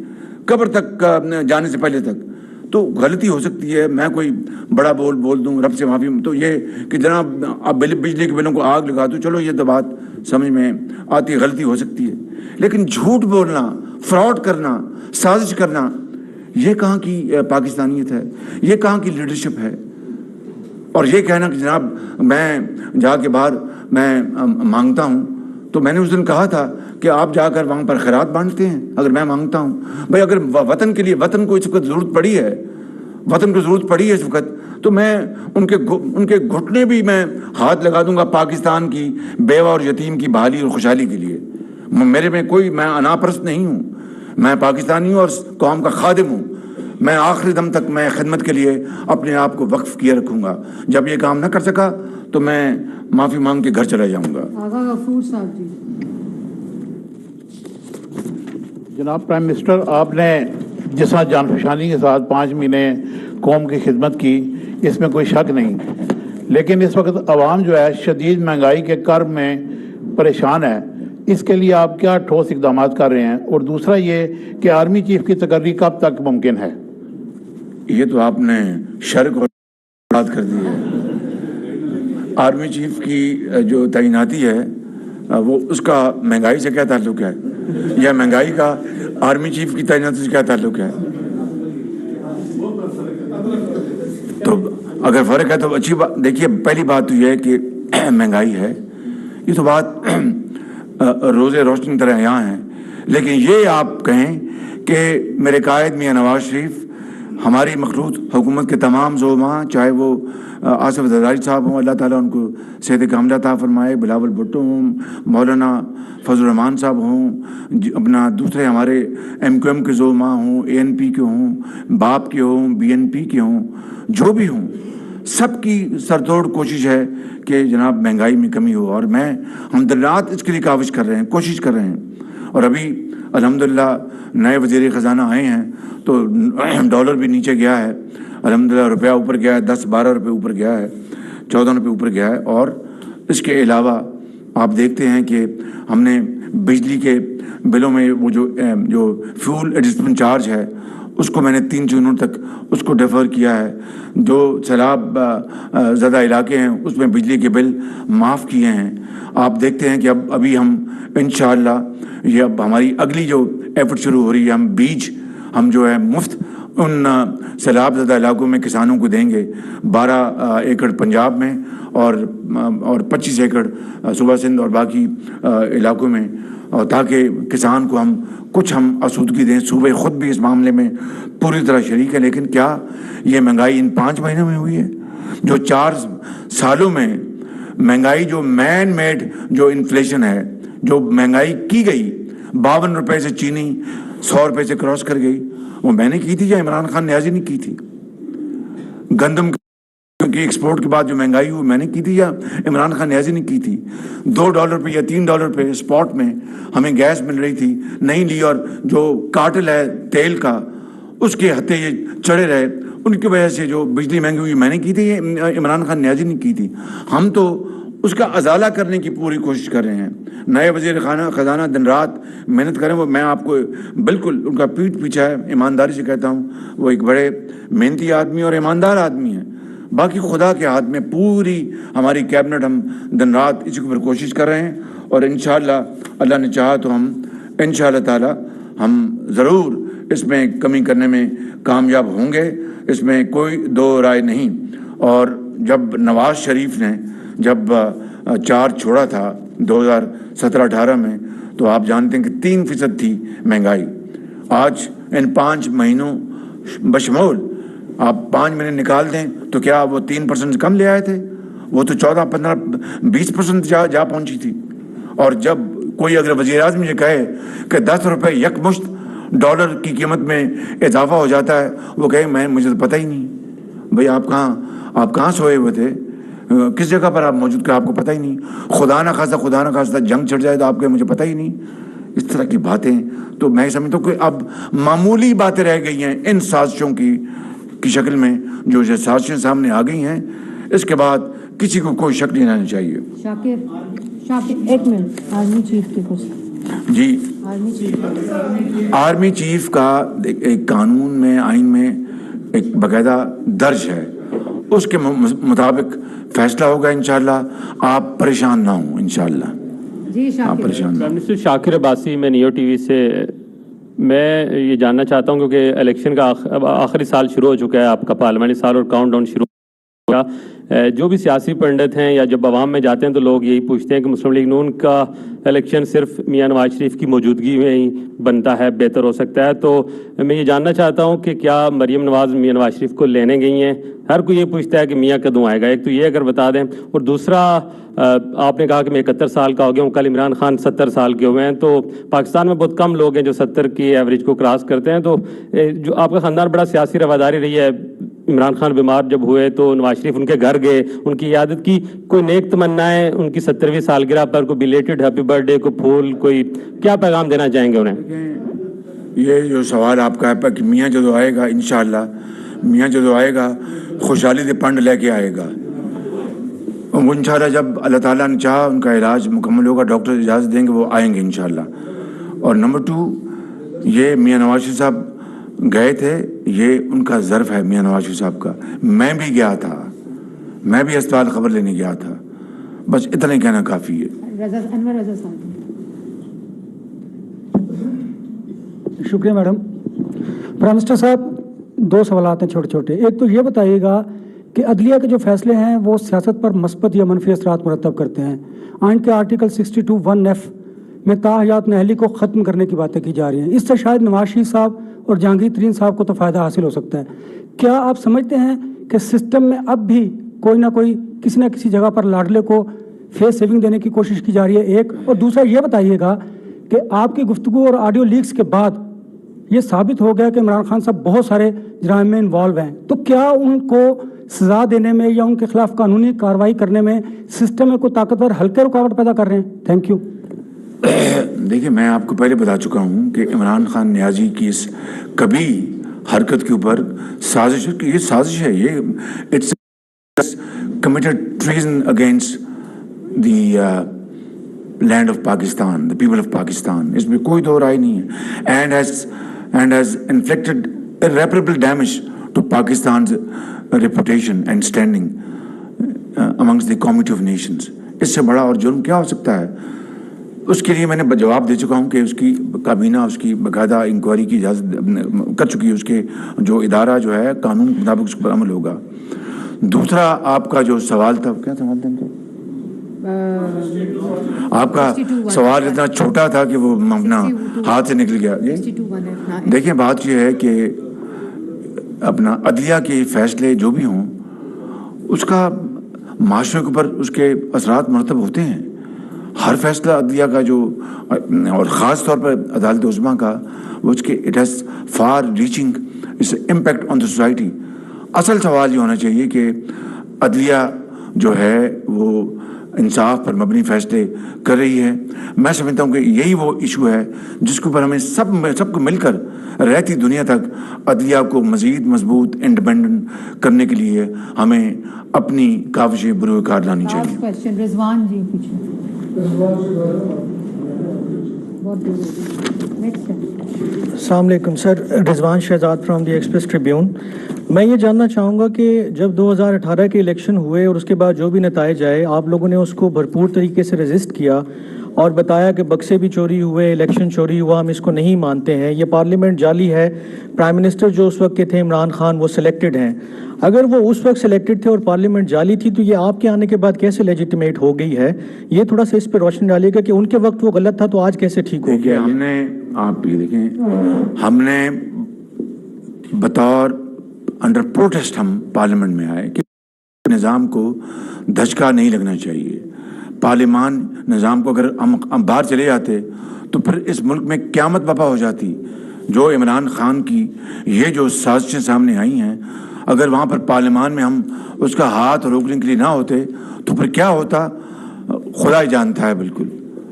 قبر تک جانے سے پہلے تک. تو غلطی ہو سکتی ہے، میں کوئی بڑا بول دوں، رب سے معافی. تو یہ کہ جناب اب بجلی کے بلوں کو آگ لگا دو، چلو یہ تو بات سمجھ میں آتی، غلطی ہو سکتی ہے. لیکن جھوٹ بولنا، فراڈ کرنا، سازش کرنا، یہ کہاں کی پاکستانیت ہے؟ یہ کہاں کی لیڈرشپ ہے؟ اور یہ کہنا کہ جناب میں جا کے باہر میں مانگتا ہوں، تو میں نے اس دن کہا تھا کہ آپ جا کر وہاں پر خیرات بانٹتے ہیں اگر میں مانگتا ہوں. بھائی اگر وطن کے لیے، وطن کو اس وقت ضرورت پڑی ہے، وطن کو ضرورت پڑی ہے اس وقت، تو میں ان کے گھٹنے بھی میں ہاتھ لگا دوں گا پاکستان کی بیوہ اور یتیم کی بحالی اور خوشحالی کے لیے. میرے میں کوئی، میں اناپرست نہیں ہوں، میں پاکستانی ہوں اور قوم کا خادم ہوں. میں آخری دم تک میں خدمت کے لیے اپنے آپ کو وقف کیے رکھوں گا. جب یہ کام نہ کر سکا تو میں معافی مانگ کے گھر چلا جاؤں گا. آغا غفور صاحب جی. جناب پرائم منسٹر، آپ نے جس جان فشانی کے ساتھ 5 مہینے قوم کی خدمت کی، اس میں کوئی شک نہیں. لیکن اس وقت عوام جو ہے شدید مہنگائی کے کرب میں پریشان ہے، اس کے لیے آپ کیا ٹھوس اقدامات کر رہے ہیں؟ اور دوسرا یہ کہ آرمی چیف کی تقرری کب تک ممکن ہے؟ یہ تو آپ نے شرک اور بات کر دی ہے۔ آرمی چیف کی جو تعیناتی ہے وہ اس کا مہنگائی سے کیا تعلق ہے، یا مہنگائی کا آرمی چیف کی تعیناتی سے کیا تعلق ہے؟ تو اگر فرق ہے تو اچھی بات۔ دیکھیے، پہلی بات تو یہ ہے کہ مہنگائی ہے، یہ تو بات روز روشنی طرح یہاں ہے، لیکن یہ آپ کہیں کہ میرے قائد میاں نواز شریف ہماری مخلوط حکومت کے تمام زعماء، چاہے وہ آصف زرداری صاحب ہوں، اللہ تعالیٰ ان کو صحت کاملہ عطا فرمائے، بلاول بھٹو ہوں، مولانا فضل الرحمان صاحب ہوں، اپنا دوسرے ہمارے ایم کیو ایم کے زعماء ہوں، اے این پی کے ہوں، باپ کے ہوں، بی این پی کے ہوں، جو بھی ہوں، سب کی سرتوڑ کوشش ہے کہ جناب مہنگائی میں کمی ہو، اور ہم دن رات اس کے لیے کاوش کر رہے ہیں، کوشش کر رہے ہیں۔ اور ابھی الحمدللہ نئے وزیر خزانہ آئے ہیں تو ڈالر بھی نیچے گیا ہے، الحمدللہ روپیہ اوپر گیا ہے، 10-12 روپے اوپر گیا ہے، 14 روپے اوپر گیا ہے۔ اور اس کے علاوہ آپ دیکھتے ہیں کہ ہم نے بجلی کے بلوں میں وہ جو فیول ایڈجسٹمنٹ چارج ہے اس کو میں نے 3 جون تک اس کو ڈیفر کیا ہے۔ جو سیلاب زدہ علاقے ہیں اس میں بجلی کے بل معاف کیے ہیں۔ آپ دیکھتے ہیں کہ ابھی ہم انشاءاللہ یہ اب ہماری اگلی جو ایفرٹ شروع ہو رہی ہے، ہم بیج ہم جو ہے مفت ان سیلاب زدہ علاقوں میں کسانوں کو دیں گے، 12 ایکڑ پنجاب میں اور 25 ایکڑ صوبہ سندھ اور باقی علاقوں میں، اور تاکہ کسان کو ہم آسودگی دیں۔ صوبے خود بھی اس معاملے میں پوری طرح شریک ہے۔ لیکن کیا یہ مہنگائی ان 5 مہینوں میں ہوئی ہے؟ جو 4 سالوں میں مہنگائی، جو مین میڈ جو انفلیشن ہے، جو مہنگائی کی گئی، 52 روپے سے چینی 100 روپے سے کراس کر گئی، وہ میں نے کی تھی یا عمران خان نیازی نے کی تھی؟ گندم کی ایکسپورٹ کے بعد جو مہنگائی ہوئی میں نے کی تھی یا عمران خان نیازی نے کی تھی؟ $2 پہ یا $3 پہ اسپاٹ میں ہمیں گیس مل رہی تھی، نہیں لی، اور جو کارٹل ہے تیل کا اس کے ہتھے یہ چڑھے رہے، ان کی وجہ سے جو بجلی مہنگی ہوئی میں نے کی تھی یا عمران خان نیازی نے کی تھی؟ ہم تو اس کا ازالہ کرنے کی پوری کوشش کر رہے ہیں۔ نئے وزیر خزانہ دن رات محنت کریں، وہ میں آپ کو بالکل ان کا پیٹھ پیچھا ہے، ایمانداری سے کہتا ہوں، وہ ایک بڑے محنتی آدمی اور ایماندار آدمی ہیں۔ باقی خدا کے ہاتھ میں پوری ہماری کیبنٹ، ہم دن رات اسی پر کوشش کر رہے ہیں، اور انشاءاللہ اللہ نے چاہا تو ہم انشاءاللہ تعالی ہم ضرور اس میں کمی کرنے میں کامیاب ہوں گے، اس میں کوئی دو رائے نہیں۔ اور جب نواز شریف نے جب چارج چھوڑا تھا 2017-18 میں، تو آپ جانتے ہیں کہ 3% تھی مہنگائی۔ آج ان 5 مہینوں بشمول آپ 5 مہینے نکال دیں تو کیا وہ 3% کم لے آئے تھے؟ وہ تو 14-15-20% جا پہنچی تھی۔ اور جب کوئی اگر وزیر اعظم یہ کہے کہ 10 روپے یکمشت ڈالر کی قیمت میں اضافہ ہو جاتا ہے، وہ کہے مجھے تو پتہ ہی نہیں۔ بھئی آپ کہاں سوئے ہوئے تھے؟ کس جگہ پر آپ موجود تھے؟ آپ کو پتہ ہی نہیں۔ خدا نہ خواستہ جنگ چھڑ جائے تو آپ کہے مجھے پتہ ہی نہیں۔ اس طرح کی باتیں تو میں سمجھتا ہوں کہ اب معمولی باتیں رہ گئی ہیں ان سازشوں کی شکل میں، جو سازشیں سامنے آ گئی ہیں، اس کے بعد کسی کو کوئی شک نہیں رہنا چاہیے۔ شاکر 1 منٹ، آرمی چیف کے کچھ جی، آرمی چیف کا ایک قانون میں، آئین میں ایک باقاعدہ درج ہے، اس کے مطابق فیصلہ ہوگا انشاءاللہ۔ آپ پریشان نہ ہوں انشاءاللہ۔ جی آپ پریشان نہ ہوں۔ منسٹر شاکر عباسی، میں نیو ٹی وی سے میں یہ جاننا چاہتا ہوں، کیونکہ الیکشن کا آخری سال شروع ہو چکا ہے، آپ کا پارلیمانی سال، اور کاؤنٹ ڈاؤن شروع ہو گیا۔ جو بھی سیاسی پنڈت ہیں یا جب عوام میں جاتے ہیں تو لوگ یہی پوچھتے ہیں کہ مسلم لیگ نون کا الیکشن صرف میاں نواز شریف کی موجودگی میں ہی بنتا ہے، بہتر ہو سکتا ہے۔ تو میں یہ جاننا چاہتا ہوں کہ کیا مریم نواز میاں نواز شریف کو لینے گئی ہیں؟ ہر کوئی یہ پوچھتا ہے کہ میاں کدوں آئے گا، ایک تو یہ اگر بتا دیں۔ اور دوسرا، آپ نے کہا کہ میں 71 سال کا ہو گیا ہوں، کل عمران خان 70 سال کے ہوئے ہیں، تو پاکستان میں بہت کم لوگ ہیں جو 70 کی ایوریج کو کراس کرتے ہیں۔ تو جو آپ کا خاندان بڑا سیاسی رواداری رہی ہے، عمران خان بیمار جب ہوئے تو نواز شریف ان کے گھر گئے، ان کی عیادت کی، کوئی نیک تمنائیں ان کی 70ویں سالگرہ پر، کوئی بیلیٹڈ ہیپی برتھ ڈے، کوئی پھول، کوئی کیا پیغام دینا چاہیں گے انہیں؟ یہ جو سوال آپ کا ہے کہ میاں جدو آئے گا، انشاءاللہ میاں جدو آئے گا خوشحالی دے پنڈ لے کے آئے گا۔ وہ انشاءاللہ جب اللہ تعالیٰ نے چاہا ان کا علاج مکمل ہوگا، ڈاکٹر اجازت دیں گے، وہ آئیں گے انشاءاللہ۔ اور نمبر 2، یہ میاں نواز شریف صاحب گئے تھے، یہ ان کا ظرف ہے میاں نواز شریف صاحب کا۔ میں بھی گیا تھا، میں بھی اسپتال خبر لینے گیا تھا، بس اتنا ہی کہنا کافی ہے۔ انور رضا صاحب۔ شکریہ میڈم۔ پرائم منسٹر صاحب، 2 سوالات ہیں چھوٹے چھوٹے۔ ایک تو یہ بتائیے گا کہ عدلیہ کے جو فیصلے ہیں وہ سیاست پر مثبت یا منفی اثرات مرتب کرتے ہیں۔ آئین کے آرٹیکل 62(1)(f) میں تاحیات نااہلی کو ختم کرنے کی باتیں کی جا رہی ہیں۔ اس سے شاید نواز شریف صاحب اور جہانگیر ترین صاحب کو تو فائدہ حاصل ہو سکتا ہے۔ کیا آپ سمجھتے ہیں کہ سسٹم میں اب بھی کوئی نہ کوئی کسی نہ کسی جگہ پر لاڈلے کو فیس سیونگ دینے کی کوشش کی جا رہی ہے؟ ایک اور دوسرا یہ بتائیے گا کہ آپ کی گفتگو اور آڈیو لیکس کے بعد یہ ثابت ہو گیا کہ عمران خان صاحب بہت سارے جرائم میں انوالو ہیں، تو کیا ان کو سزا دینے میں یا ان کے خلاف قانونی کارروائی کرنے میں سسٹم میں کوئی طاقتور ہلکے رکاوٹ پیدا کر رہے ہیں؟ Thank you. دیکھیے، میں آپ کو پہلے بتا چکا ہوں کہ عمران خان نیازی کی اس کبھی حرکت کے اوپر سازش ہے، یہ سازش ہے، یہ it's committed treason against the land of Pakistan, the people of Pakistan, اس میں کوئی دو رائے نہیں ہے، and has inflicted irreparable damage to Pakistan's reputation and standing amongst the community of nations۔ اس سے بڑا اور جرم کیا ہو سکتا ہے؟ اس کے لیے میں نے جواب دے چکا ہوں کہ اس کی کابینہ اس کی باقاعدہ انکوائری کی اجازت کر چکی ہے، اس کے جو ادارہ جو ہے قانون کے مطابق اس پر عمل ہوگا۔ دوسرا آپ کا جو سوال تھا، کیا سوال تھا؟ آپ کا سوال اتنا چھوٹا تھا کہ وہ اپنا ہاتھ سے نکل گیا۔ دیکھیں، بات یہ ہے کہ اپنا عدلیہ کے فیصلے جو بھی ہوں اس کا معاشرے کے اوپر اس کے اثرات مرتب ہوتے ہیں۔ ہر فیصلہ عدلیہ کا جو، اور خاص طور پر عدالت عظمیٰ کا، وہ اس کے it has for reaching impact on the society. اصل سوال یہ ہونا چاہیے کہ عدلیہ جو ہے وہ انصاف پر مبنی فیصلے کر رہی ہے۔ میں سمجھتا ہوں کہ یہی وہ ایشو ہے جس کے اوپر ہمیں سب کو مل کر رہتی دنیا تک عدلیہ کو مزید مضبوط انڈیپینڈنٹ کرنے کے لیے ہمیں اپنی کاوشیں بروئے کار لانی چاہیے۔ رضوان جی پیچھے۔ السلام علیکم sir, Rizwan Shahzad from the Express Tribune. میں یہ جاننا چاہوں گا کہ جب 2018 کے الیکشن ہوئے اور اس کے بعد جو بھی نتائج آئے، آپ لوگوں نے اس کو بھرپور طریقے سے ریزسٹ کیا اور بتایا کہ بکسے بھی چوری ہوئے، الیکشن چوری ہوا، ہم اس کو نہیں مانتے ہیں، یہ پارلیمنٹ جعلی ہے، پرائم منسٹر جو اس وقت کے تھے عمران خان وہ سلیکٹڈ ہیں۔ اگر وہ اس وقت سلیکٹڈ تھے اور پارلیمنٹ جعلی تھی تو یہ آپ کے آنے کے بعد کیسے لیجیٹیمیٹ ہو گئی ہے؟ یہ تھوڑا سا اس پہ روشنی ڈالیے گا کہ ان کے وقت وہ غلط تھا تو آج کیسے ٹھیک ہو گیا؟ ہم نے، آپ یہ دیکھیں، ہم نے بطور انڈر پروٹیسٹ ہم پارلیمنٹ میں آئے کہ نظام کو دھچکا نہیں لگنا چاہیے۔ پارلیمان نظام کو اگر ہم باہر چلے جاتے تو پھر اس ملک میں قیامت برپا ہو جاتی۔ جو عمران خان کی یہ جو سازشیں سامنے آئی ہیں، اگر وہاں پر پارلیمان میں ہم اس کا ہاتھ روکنے کے لیے نہ ہوتے تو پھر کیا ہوتا خدا ہی جانتا ہے۔ بالکل۔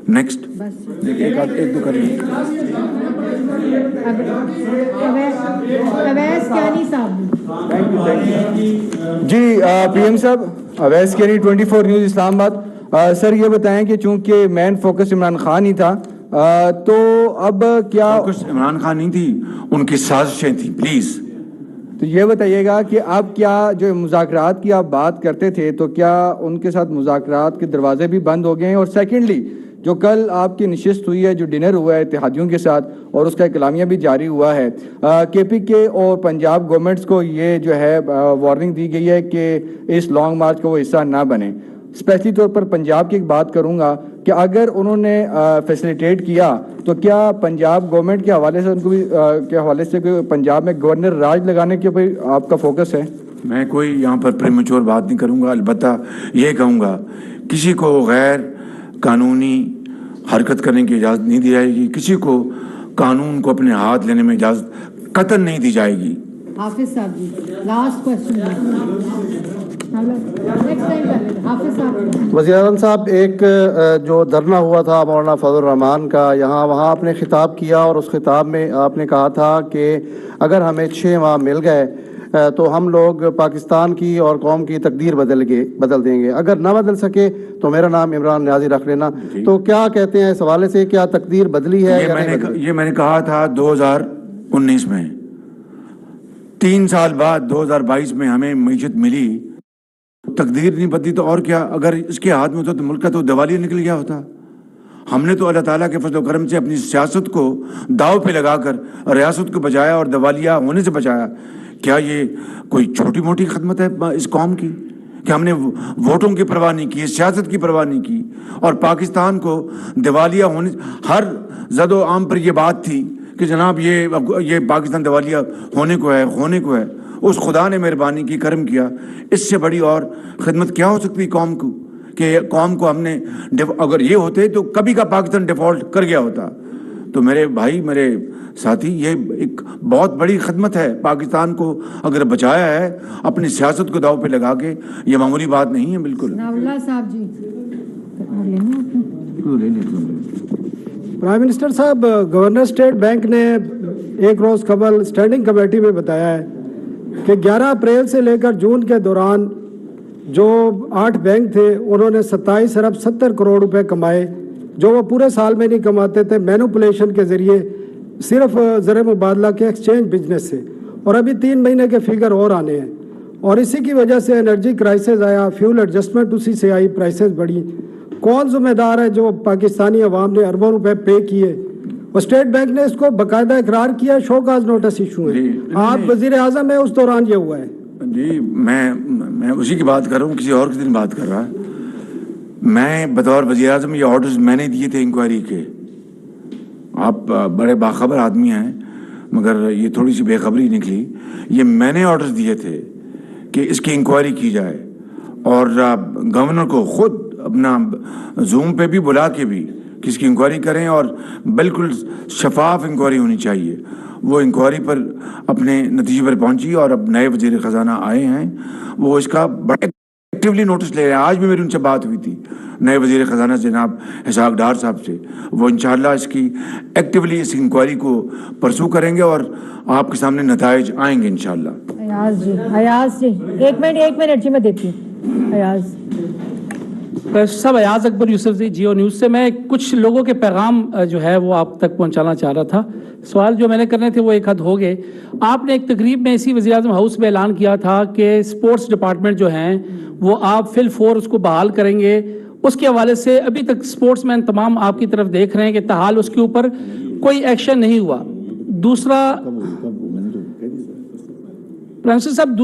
نیکسٹ ایک دو کر لیں۔ جی پی ایم صاحب، اویس کیانی 24 نیوز اسلام آباد۔ سر یہ بتائیں کہ چونکہ مین فوکس عمران خان ہی تھا تو اب کیا فوکس عمران خان نہیں تھی، ان کی سازشیں تھیں؟ پلیز تو یہ بتائیے گا کہ اب کیا جو مذاکرات کی آپ بات کرتے تھے تو کیا ان کے ساتھ مذاکرات کے دروازے بھی بند ہو گئے ہیں؟ اور سیکنڈلی، جو کل آپ کی نشست ہوئی ہے، جو ڈنر ہوا ہے اتحادیوں کے ساتھ اور اس کا اعلامیہ بھی جاری ہوا ہے، کے پی کے اور پنجاب گورنمنٹس کو یہ جو ہے وارننگ دی گئی ہے کہ اس لانگ مارچ کا وہ حصہ نہ بنے۔ اسپیشلی طور پر پنجاب کی ایک بات کروں گا کہ اگر انہوں نے فیسیلیٹیٹ کیا تو کیا پنجاب گورنمنٹ کے حوالے سے ان کو بھی کے حوالے سے کوئی پنجاب میں گورنر راج لگانے کے اوپر آپ کا فوکس ہے؟ میں کوئی یہاں پر پریمیچور بات نہیں کروں گا، البتہ یہ کہوں گا کسی کو غیر قانونی حرکت کرنے کی اجازت نہیں دی جائے گی، کسی کو قانون کو اپنے ہاتھ لینے میں اجازت قطعاً نہیں دی جائے گی۔ حافظ صاحب جی، لاسٹ کوسچن۔ وزیر اعظم صاحب، ایک جو دھرنا ہوا تھا مولانا فضل الرحمان کا، وہاں آپ نے خطاب کیا اور اس خطاب میں آپ نے کہا تھا کہ اگر ہمیں 6 ماہ مل گئے تو ہم لوگ پاکستان کی اور قوم کی تقدیر بدل دیں گے. اگر نہ بدل سکے تو میرا نام عمران نیازی رکھ لینا. تو کیا کہتے ہیں اس حوالے سے, کیا تقدیر بدلی ہے یا نہیں بدلی؟ یہ میں نے کہا تھا 2019 میں. 3 سال بعد 2022 میں ہمیں معیشت ملی, تقدیر نہیں بدلی تو اور کیا. اگر اس کے ہاتھ میں ہوتا تو ملک کا تو دیوالیہ نکل گیا ہوتا. ہم نے تو اللہ تعالیٰ کے فضل و کرم سے اپنی سیاست کو داؤ پہ لگا کر ریاست کو بچایا اور دیوالیہ ہونے سے بچایا. کیا یہ کوئی چھوٹی موٹی خدمت ہے اس قوم کی کہ ہم نے ووٹوں کی پرواہ نہیں کی, سیاست کی پرواہ نہیں کی, اور پاکستان کو دیوالیہ ہونے, ہر زد و عام پر یہ بات تھی کہ جناب یہ پاکستان دیوالیہ ہونے کو ہے. اس خدا نے مہربانی کی, کرم کیا. اس سے بڑی اور خدمت کیا ہو سکتی قوم کو, کہ قوم کو ہم نے, اگر یہ ہوتے تو کبھی کا پاکستان ڈیفالٹ کر گیا ہوتا. تو میرے بھائی, میرے ساتھی, یہ ایک بہت بڑی خدمت ہے پاکستان کو اگر بچایا ہے اپنی سیاست کو داؤ پہ لگا کے. یہ معمولی بات نہیں ہے بالکل. صاحب جی پرائم منسٹر صاحب, گورنر اسٹیٹ بینک نے ایک روز قبل اسٹینڈنگ کمیٹی میں بتایا ہے کہ 11 اپریل سے لے کر جون کے دوران جو 8 بینک تھے انہوں نے 27 ارب 70 کروڑ روپے کمائے, جو وہ پورے سال میں نہیں کماتے تھے, مینوپولیشن کے ذریعے صرف زر مبادلہ کے ایکسچینج بزنس سے. اور ابھی 3 مہینے کے فگر اور آنے ہیں, اور اسی کی وجہ سے انرجی کرائسس آیا, فیول ایڈجسٹمنٹ اسی سے آئی, پرائسز بڑھی. کون ذمہ دار ہے جو پاکستانی عوام نے اربوں روپے پے کیے؟ اور اسٹیٹ بینک نے اس کو باقاعدہ اقرار کیا, شو کاز نوٹس ایشو ہے. آپ وزیر اعظم ہیں, اس دوران یہ ہوا ہے. جی میں اسی کی بات کر رہا ہوں, کسی اور کی نہیں بات کر رہا. میں بطور وزیر اعظم یہ آرڈرز میں نے دیے تھے انکوائری کے. آپ بڑے باخبر آدمی ہیں مگر یہ تھوڑی سی بے خبری نکلی. یہ میں نے آرڈرز دیے تھے کہ اس کی انکوائری کی جائے, اور گورنر کو خود اپنا زوم پہ بھی بلا کے بھی کس کی انکوائری کریں, اور بالکل شفاف انکوائری ہونی چاہیے. وہ انکوائری پر اپنے نتیجے پر پہنچی, اور اب نئے وزیر خزانہ آئے ہیں, وہ اس کا بڑے ایکٹیولی نوٹس لے رہے ہیں. آج بھی میری ان سے بات ہوئی تھی نئے وزیر خزانہ جناب اسحاق ڈار صاحب سے. وہ انشاءاللہ اس کی ایکٹیولی اس انکوائری کو پرسو کریں گے اور آپ کے سامنے نتائج آئیں گے انشاءاللہ. ایاز جی 1 منٹ جی میں دیتی ہوں. ایاز صاحب, ایاز اکبر یوسف جی, جیو نیوز سے. میں کچھ لوگوں کے پیغام جو ہے وہ آپ تک پہنچانا چاہ رہا تھا. سوال جو میں نے کرنے تھے وہ ایک حد ہو گئے. آپ نے ایک تقریب میں اسی وزیر اعظم ہاؤس میں اعلان کیا تھا کہ اسپورٹس ڈپارٹمنٹ جو ہیں وہ آپ فل فور اس کو بحال کریں گے. اس کے حوالے سے ابھی تک اسپورٹس مین تمام آپ کی طرف دیکھ رہے ہیں کہ تاحال اس کے اوپر کوئی ایکشن نہیں ہوا. دوسرا پرنسپل صاحب,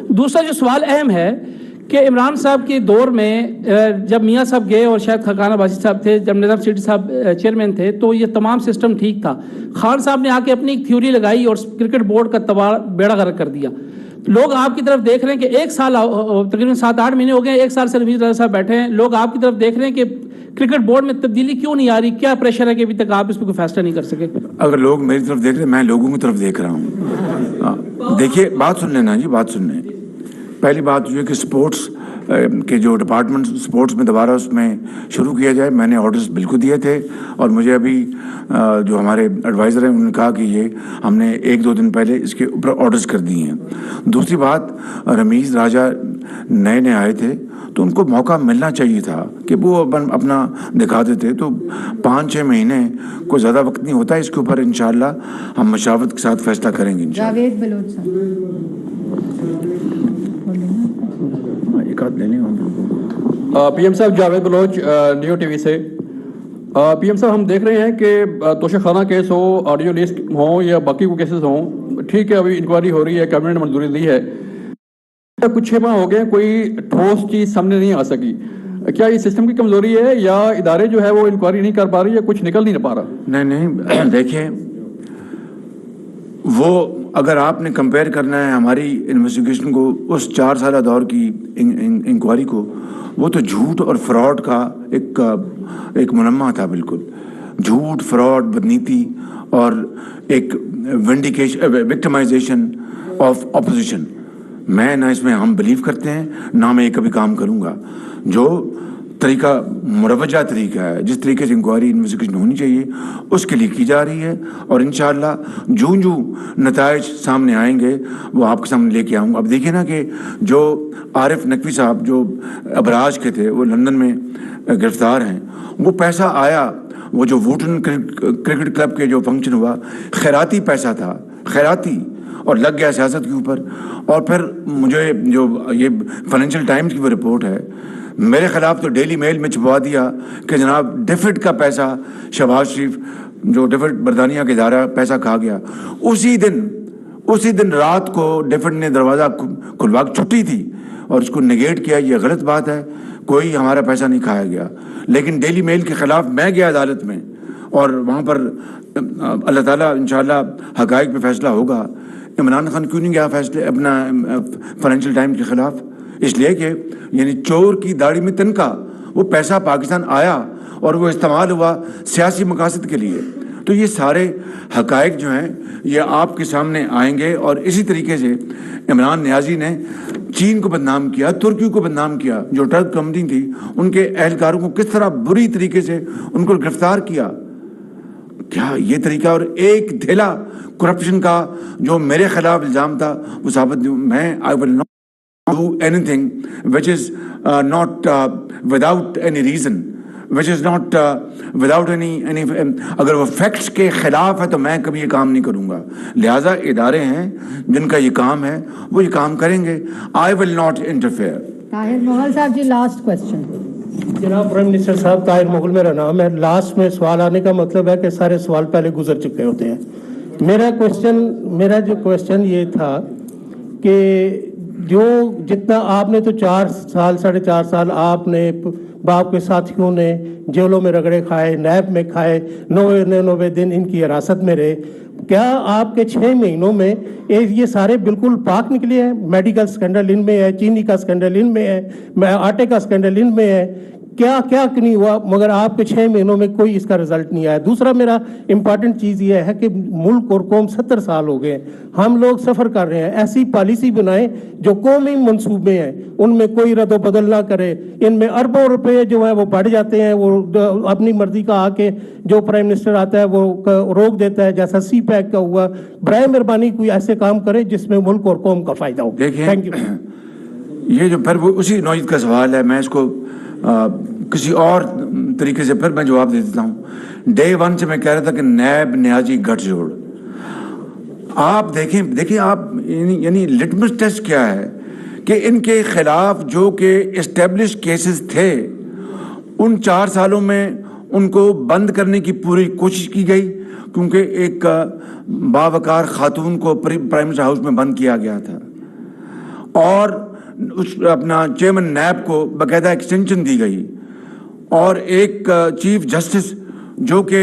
دوسرا جو سوال اہم ہے کہ عمران صاحب کے دور میں جب میاں صاحب گئے اور شاید خاقان عباسی صاحب تھے, جب نظام سیٹھی صاحب چیئرمین تھے, تو یہ تمام سسٹم ٹھیک تھا. خان صاحب نے آ کے اپنی ایک تھیوری لگائی اور کرکٹ بورڈ کا بیڑا غرق کر دیا. لوگ آپ کی طرف دیکھ رہے ہیں کہ 1 سال تقریباً 7-8 مہینے ہو گئے, 1 سال سے رمیز رضا صاحب بیٹھے ہیں. لوگ آپ کی طرف دیکھ رہے ہیں کہ کرکٹ بورڈ میں تبدیلی کیوں نہیں آ رہی, کیا پریشر ہے کہ ابھی تک آپ اس پہ کوئی فیصلہ نہیں کر سکے؟ اگر لوگ میری طرف دیکھ رہے ہیں, میں لوگوں کی طرف دیکھ رہا ہوں. دیکھیے, بات سن لینا جی, بات سن لیں. پہلی بات یہ کہ اسپورٹس کے جو ڈپارٹمنٹ اسپورٹس میں دوبارہ اس میں شروع کیا جائے, میں نے آرڈرز بالکل دیے تھے, اور مجھے ابھی جو ہمارے ایڈوائزر ہیں انہوں نے کہا کہ یہ ہم نے 1-2 دن پہلے اس کے اوپر آرڈرز کر دیے ہیں. دوسری بات, رمیز راجہ نئے آئے تھے تو ان کو موقع ملنا چاہیے تھا کہ وہ اپنا دکھا دیتے. تو 5-6 مہینے کوئی زیادہ وقت نہیں ہوتا. اس کے اوپر انشاءاللہ ہم مشاورت کے ساتھ فیصلہ کریں گے انشاءاللہ. جاوید بلوچ صاحب. پی ایم صاحب, Javed Baloch, Neo T V سے. پی ایم صاحب, ہم دیکھ رہے ہیں کہ توشہ خانہ کیس ہو, آڈیو لیک ہوں یا باقی کو کیسز ہوں, ٹھیک ہے ابھی انکوائری ہو رہی ہے, کیبنٹ نے منظوری دی ہے, کچھ 6 ماہ ہو گئے, کوئی ٹھوس چیز سامنے نہیں آ سکی. کیا یہ سسٹم کی کمزوری ہے یا ادارے جو ہے وہ انکوائری نہیں کر پا رہی, یا کچھ نکل نہیں پا رہا؟ نہیں, دیکھیں, وہ اگر آپ نے کمپیئر کرنا ہے ہماری انویسٹیگیشن کو اس 4 سالہ دور کی انکوائری کو, وہ تو جھوٹ اور فراڈ کا ایک منمہ تھا. بالکل جھوٹ, فراڈ, بدنیتی اور ایک وکٹمائزیشن آف اپوزیشن. میں نہ اس میں ہم بلیو کرتے ہیں, نہ میں یہ کبھی کام کروں گا. جو طریقہ مروجہ طریقہ ہے، جس طریقے سے انکوائری انویسٹیگیشن ہونی چاہیے اس کے لیے کی جا رہی ہے، اور انشاءاللہ جو نتائج سامنے آئیں گے وہ آپ کے سامنے لے کے آؤں گا۔ اب دیکھیں نا کہ جو عارف نقوی صاحب جو ابراج کے تھے وہ لندن میں گرفتار ہیں، وہ پیسہ آیا، وہ جو ووٹن کرکٹ کلب کے جو فنکشن ہوا خیراتی پیسہ تھا، خیراتی، اور لگ گیا سیاست کے اوپر۔ اور پھر مجھے جو یہ فائنینشیل ٹائمز کی وہ رپورٹ ہے، میرے خلاف تو ڈیلی میل میں چھپوا دیا کہ جناب ڈیفڈ کا پیسہ، شہباز شریف جو ڈیفڈ برطانیہ کا ادارہ پیسہ کھا گیا، اسی دن رات کو ڈیفڈ نے دروازہ کھلوا کے چھٹی تھی اور اس کو نگیٹ کیا۔ یہ غلط بات ہے، کوئی ہمارا پیسہ نہیں کھایا گیا، لیکن ڈیلی میل کے خلاف میں گیا عدالت میں، اور وہاں پر اللہ تعالیٰ انشاءاللہ حقائق پہ فیصلہ ہوگا۔ عمران خان کیوں نہیں گیا فیصلے اپنا فائنینشیل ٹائمز کے خلاف؟ اس لیے کہ یعنی چور کی داڑھی میں تنکا، وہ پیسہ پاکستان آیا اور وہ استعمال ہوا سیاسی مقاصد کے لیے۔ تو یہ سارے حقائق جو ہیں یہ آپ کے سامنے آئیں گے، اور اسی طریقے سے عمران نیازی نے چین کو بدنام کیا، ترکی کو بدنام کیا، جو ٹرک کمپنی تھی ان کے اہلکاروں کو کس طرح بری طریقے سے ان کو گرفتار کیا۔ کیا یہ طریقہ؟ اور ایک دھیلا کرپشن کا جو میرے خلاف الزام تھا وہ ثابت نہیں۔ میں I will not do anything which is not without any reason, which is not without any اگر وہ فیکٹس کے خلاف ہے تو میں کبھی یہ کام نہیں کروں گا۔ لہٰذا ادارے ہیں جن کا یہ کام ہے وہ یہ کام کریں گے۔ I will not interfere۔ Tahir Mughal صاحب جی لاسٹ کوشچن۔ جناب پرائم منسٹر صاحب، طاہر مغل میرا نام ہے۔ لاسٹ میں سوال آنے کا مطلب ہے کہ سارے سوال پہلے گزر چکے ہوتے ہیں۔ میرا جو کوشچن یہ تھا کہ جو جتنا آپ نے تو 4 سال 4.5 سال آپ نے باپ کے ساتھیوں نے جیلوں میں رگڑے کھائے، نیب میں کھائے، 90 دن ان کی حراست میں رہے، کیا آپ کے 6 مہینوں میں یہ سارے بالکل پاک نکلے ہیں؟ میڈیکل سکینڈل ان میں ہے، چینی کا سکینڈل ان میں ہے، آٹے کا سکینڈل ان میں ہے، کیا نہیں ہوا؟ مگر آپ کے 6 مہینوں میں کوئی اس کا رزلٹ نہیں آیا۔ دوسرا میرا امپورٹنٹ چیز یہ ہے کہ ملک اور قوم 70 سال ہو گئے، ہم لوگ سفر کر رہے ہیں، ایسی پالیسی بنائیں جو قومی منصوبے ہیں ان میں کوئی رد و بدل نہ کرے۔ ان میں اربوں روپے جو ہیں وہ بڑھ جاتے ہیں، وہ اپنی مرضی کا آ کے جو پرائم منسٹر آتا ہے وہ روک دیتا ہے، جیسا سی پیک کا ہوا۔ برائے مہربانی کوئی ایسے کام کرے جس میں ملک اور قوم کا فائدہ ہو۔ Thank you. یہ جو پھر وہ اسی نوعیت کا سوال ہے، میں اس کو کسی اور طریقے سے پھر میں جواب دے دیتا ہوں۔ ڈے 1 سے میں کہہ رہا تھا کہ نیب نیازی گٹھ جوڑ۔ آپ دیکھیں آپ یعنی لٹمس ٹیسٹ کیا ہے کہ ان کے خلاف جو کہ اسٹیبلش کیسز تھے ان 4 سالوں میں ان کو بند کرنے کی پوری کوشش کی گئی، کیونکہ ایک باوقار خاتون کو پرائم منسٹر ہاؤس میں بند کیا گیا تھا، اور اس اپنا چیئرمین نیب کو باقاعدہ ایکسٹینشن دی گئی، اور ایک چیف جسٹس جو کہ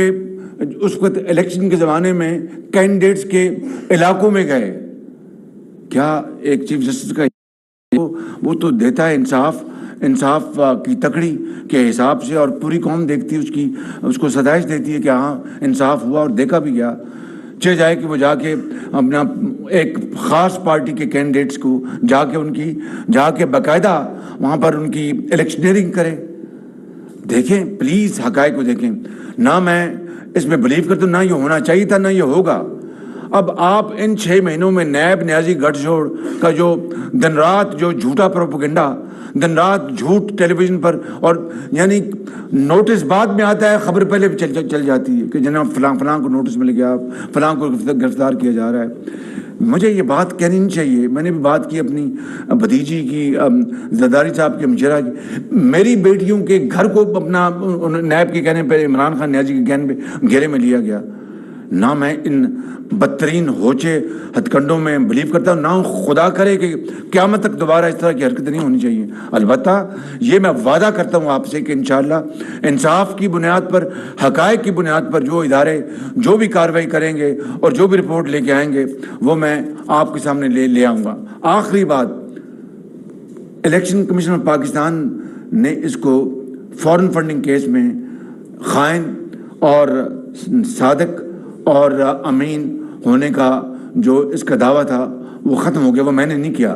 اس وقت الیکشن کے زمانے میں کینڈیڈیٹس کے علاقوں میں گئے، کیا ایک چیف جسٹس کا وہ تو دیتا ہے انصاف کی تکڑی کے حساب سے، اور پوری قوم دیکھتی ہے اس کو ستائش دیتی ہے کہ ہاں انصاف ہوا اور دیکھا بھی گیا۔ چاہے جائے کہ وہ جا کے اپنا ایک خاص پارٹی کے کینڈیڈیٹس کو جا کے باقاعدہ وہاں پر ان کی الیکشنیئرنگ کرے۔ دیکھیں پلیز حقائق کو دیکھیں، نہ میں اس میں بلیو کرتا ہوں، نہ یہ ہونا چاہیے تھا، نہ یہ ہوگا۔ اب آپ ان 6 مہینوں میں نیب نیازی گٹھ جوڑ کا جو دن رات جو جھوٹا پروپیگنڈا، دن رات جھوٹ ٹیلی ویژن پر، اور یعنی نوٹس بعد میں آتا ہے، خبر پہلے چل جاتی ہے کہ جناب فلاں کو نوٹس مل گیا، فلاں کو گرفتار کیا جا رہا ہے۔ مجھے یہ بات کہنی نہیں چاہیے، میں نے بھی بات کی اپنی بھتیجی کی، زرداری صاحب کی، مجرا کی، میری بیٹیوں کے گھر کو اپنا نیب کے کہنے پہ، عمران خان نیازی کے کہنے پہ گھیرے میں لیا گیا۔ نہ میں ان بدترین ہوچے ہتھ کنڈوں میں بلیو کرتا ہوں، نہ خدا کرے کہ قیامت تک دوبارہ اس طرح کی حرکت نہیں ہونی چاہیے۔ البتہ یہ میں وعدہ کرتا ہوں آپ سے کہ انشاءاللہ انصاف کی بنیاد پر، حقائق کی بنیاد پر جو ادارے جو بھی کارروائی کریں گے اور جو بھی رپورٹ لے کے آئیں گے وہ میں آپ کے سامنے لے آؤں گا۔ آخری بات، الیکشن کمیشن آف پاکستان نے اس کو فورن فنڈنگ کیس میں خائن اور صادق اور امین ہونے کا جو اس کا دعویٰ تھا وہ ختم ہو گیا، وہ میں نے نہیں کیا،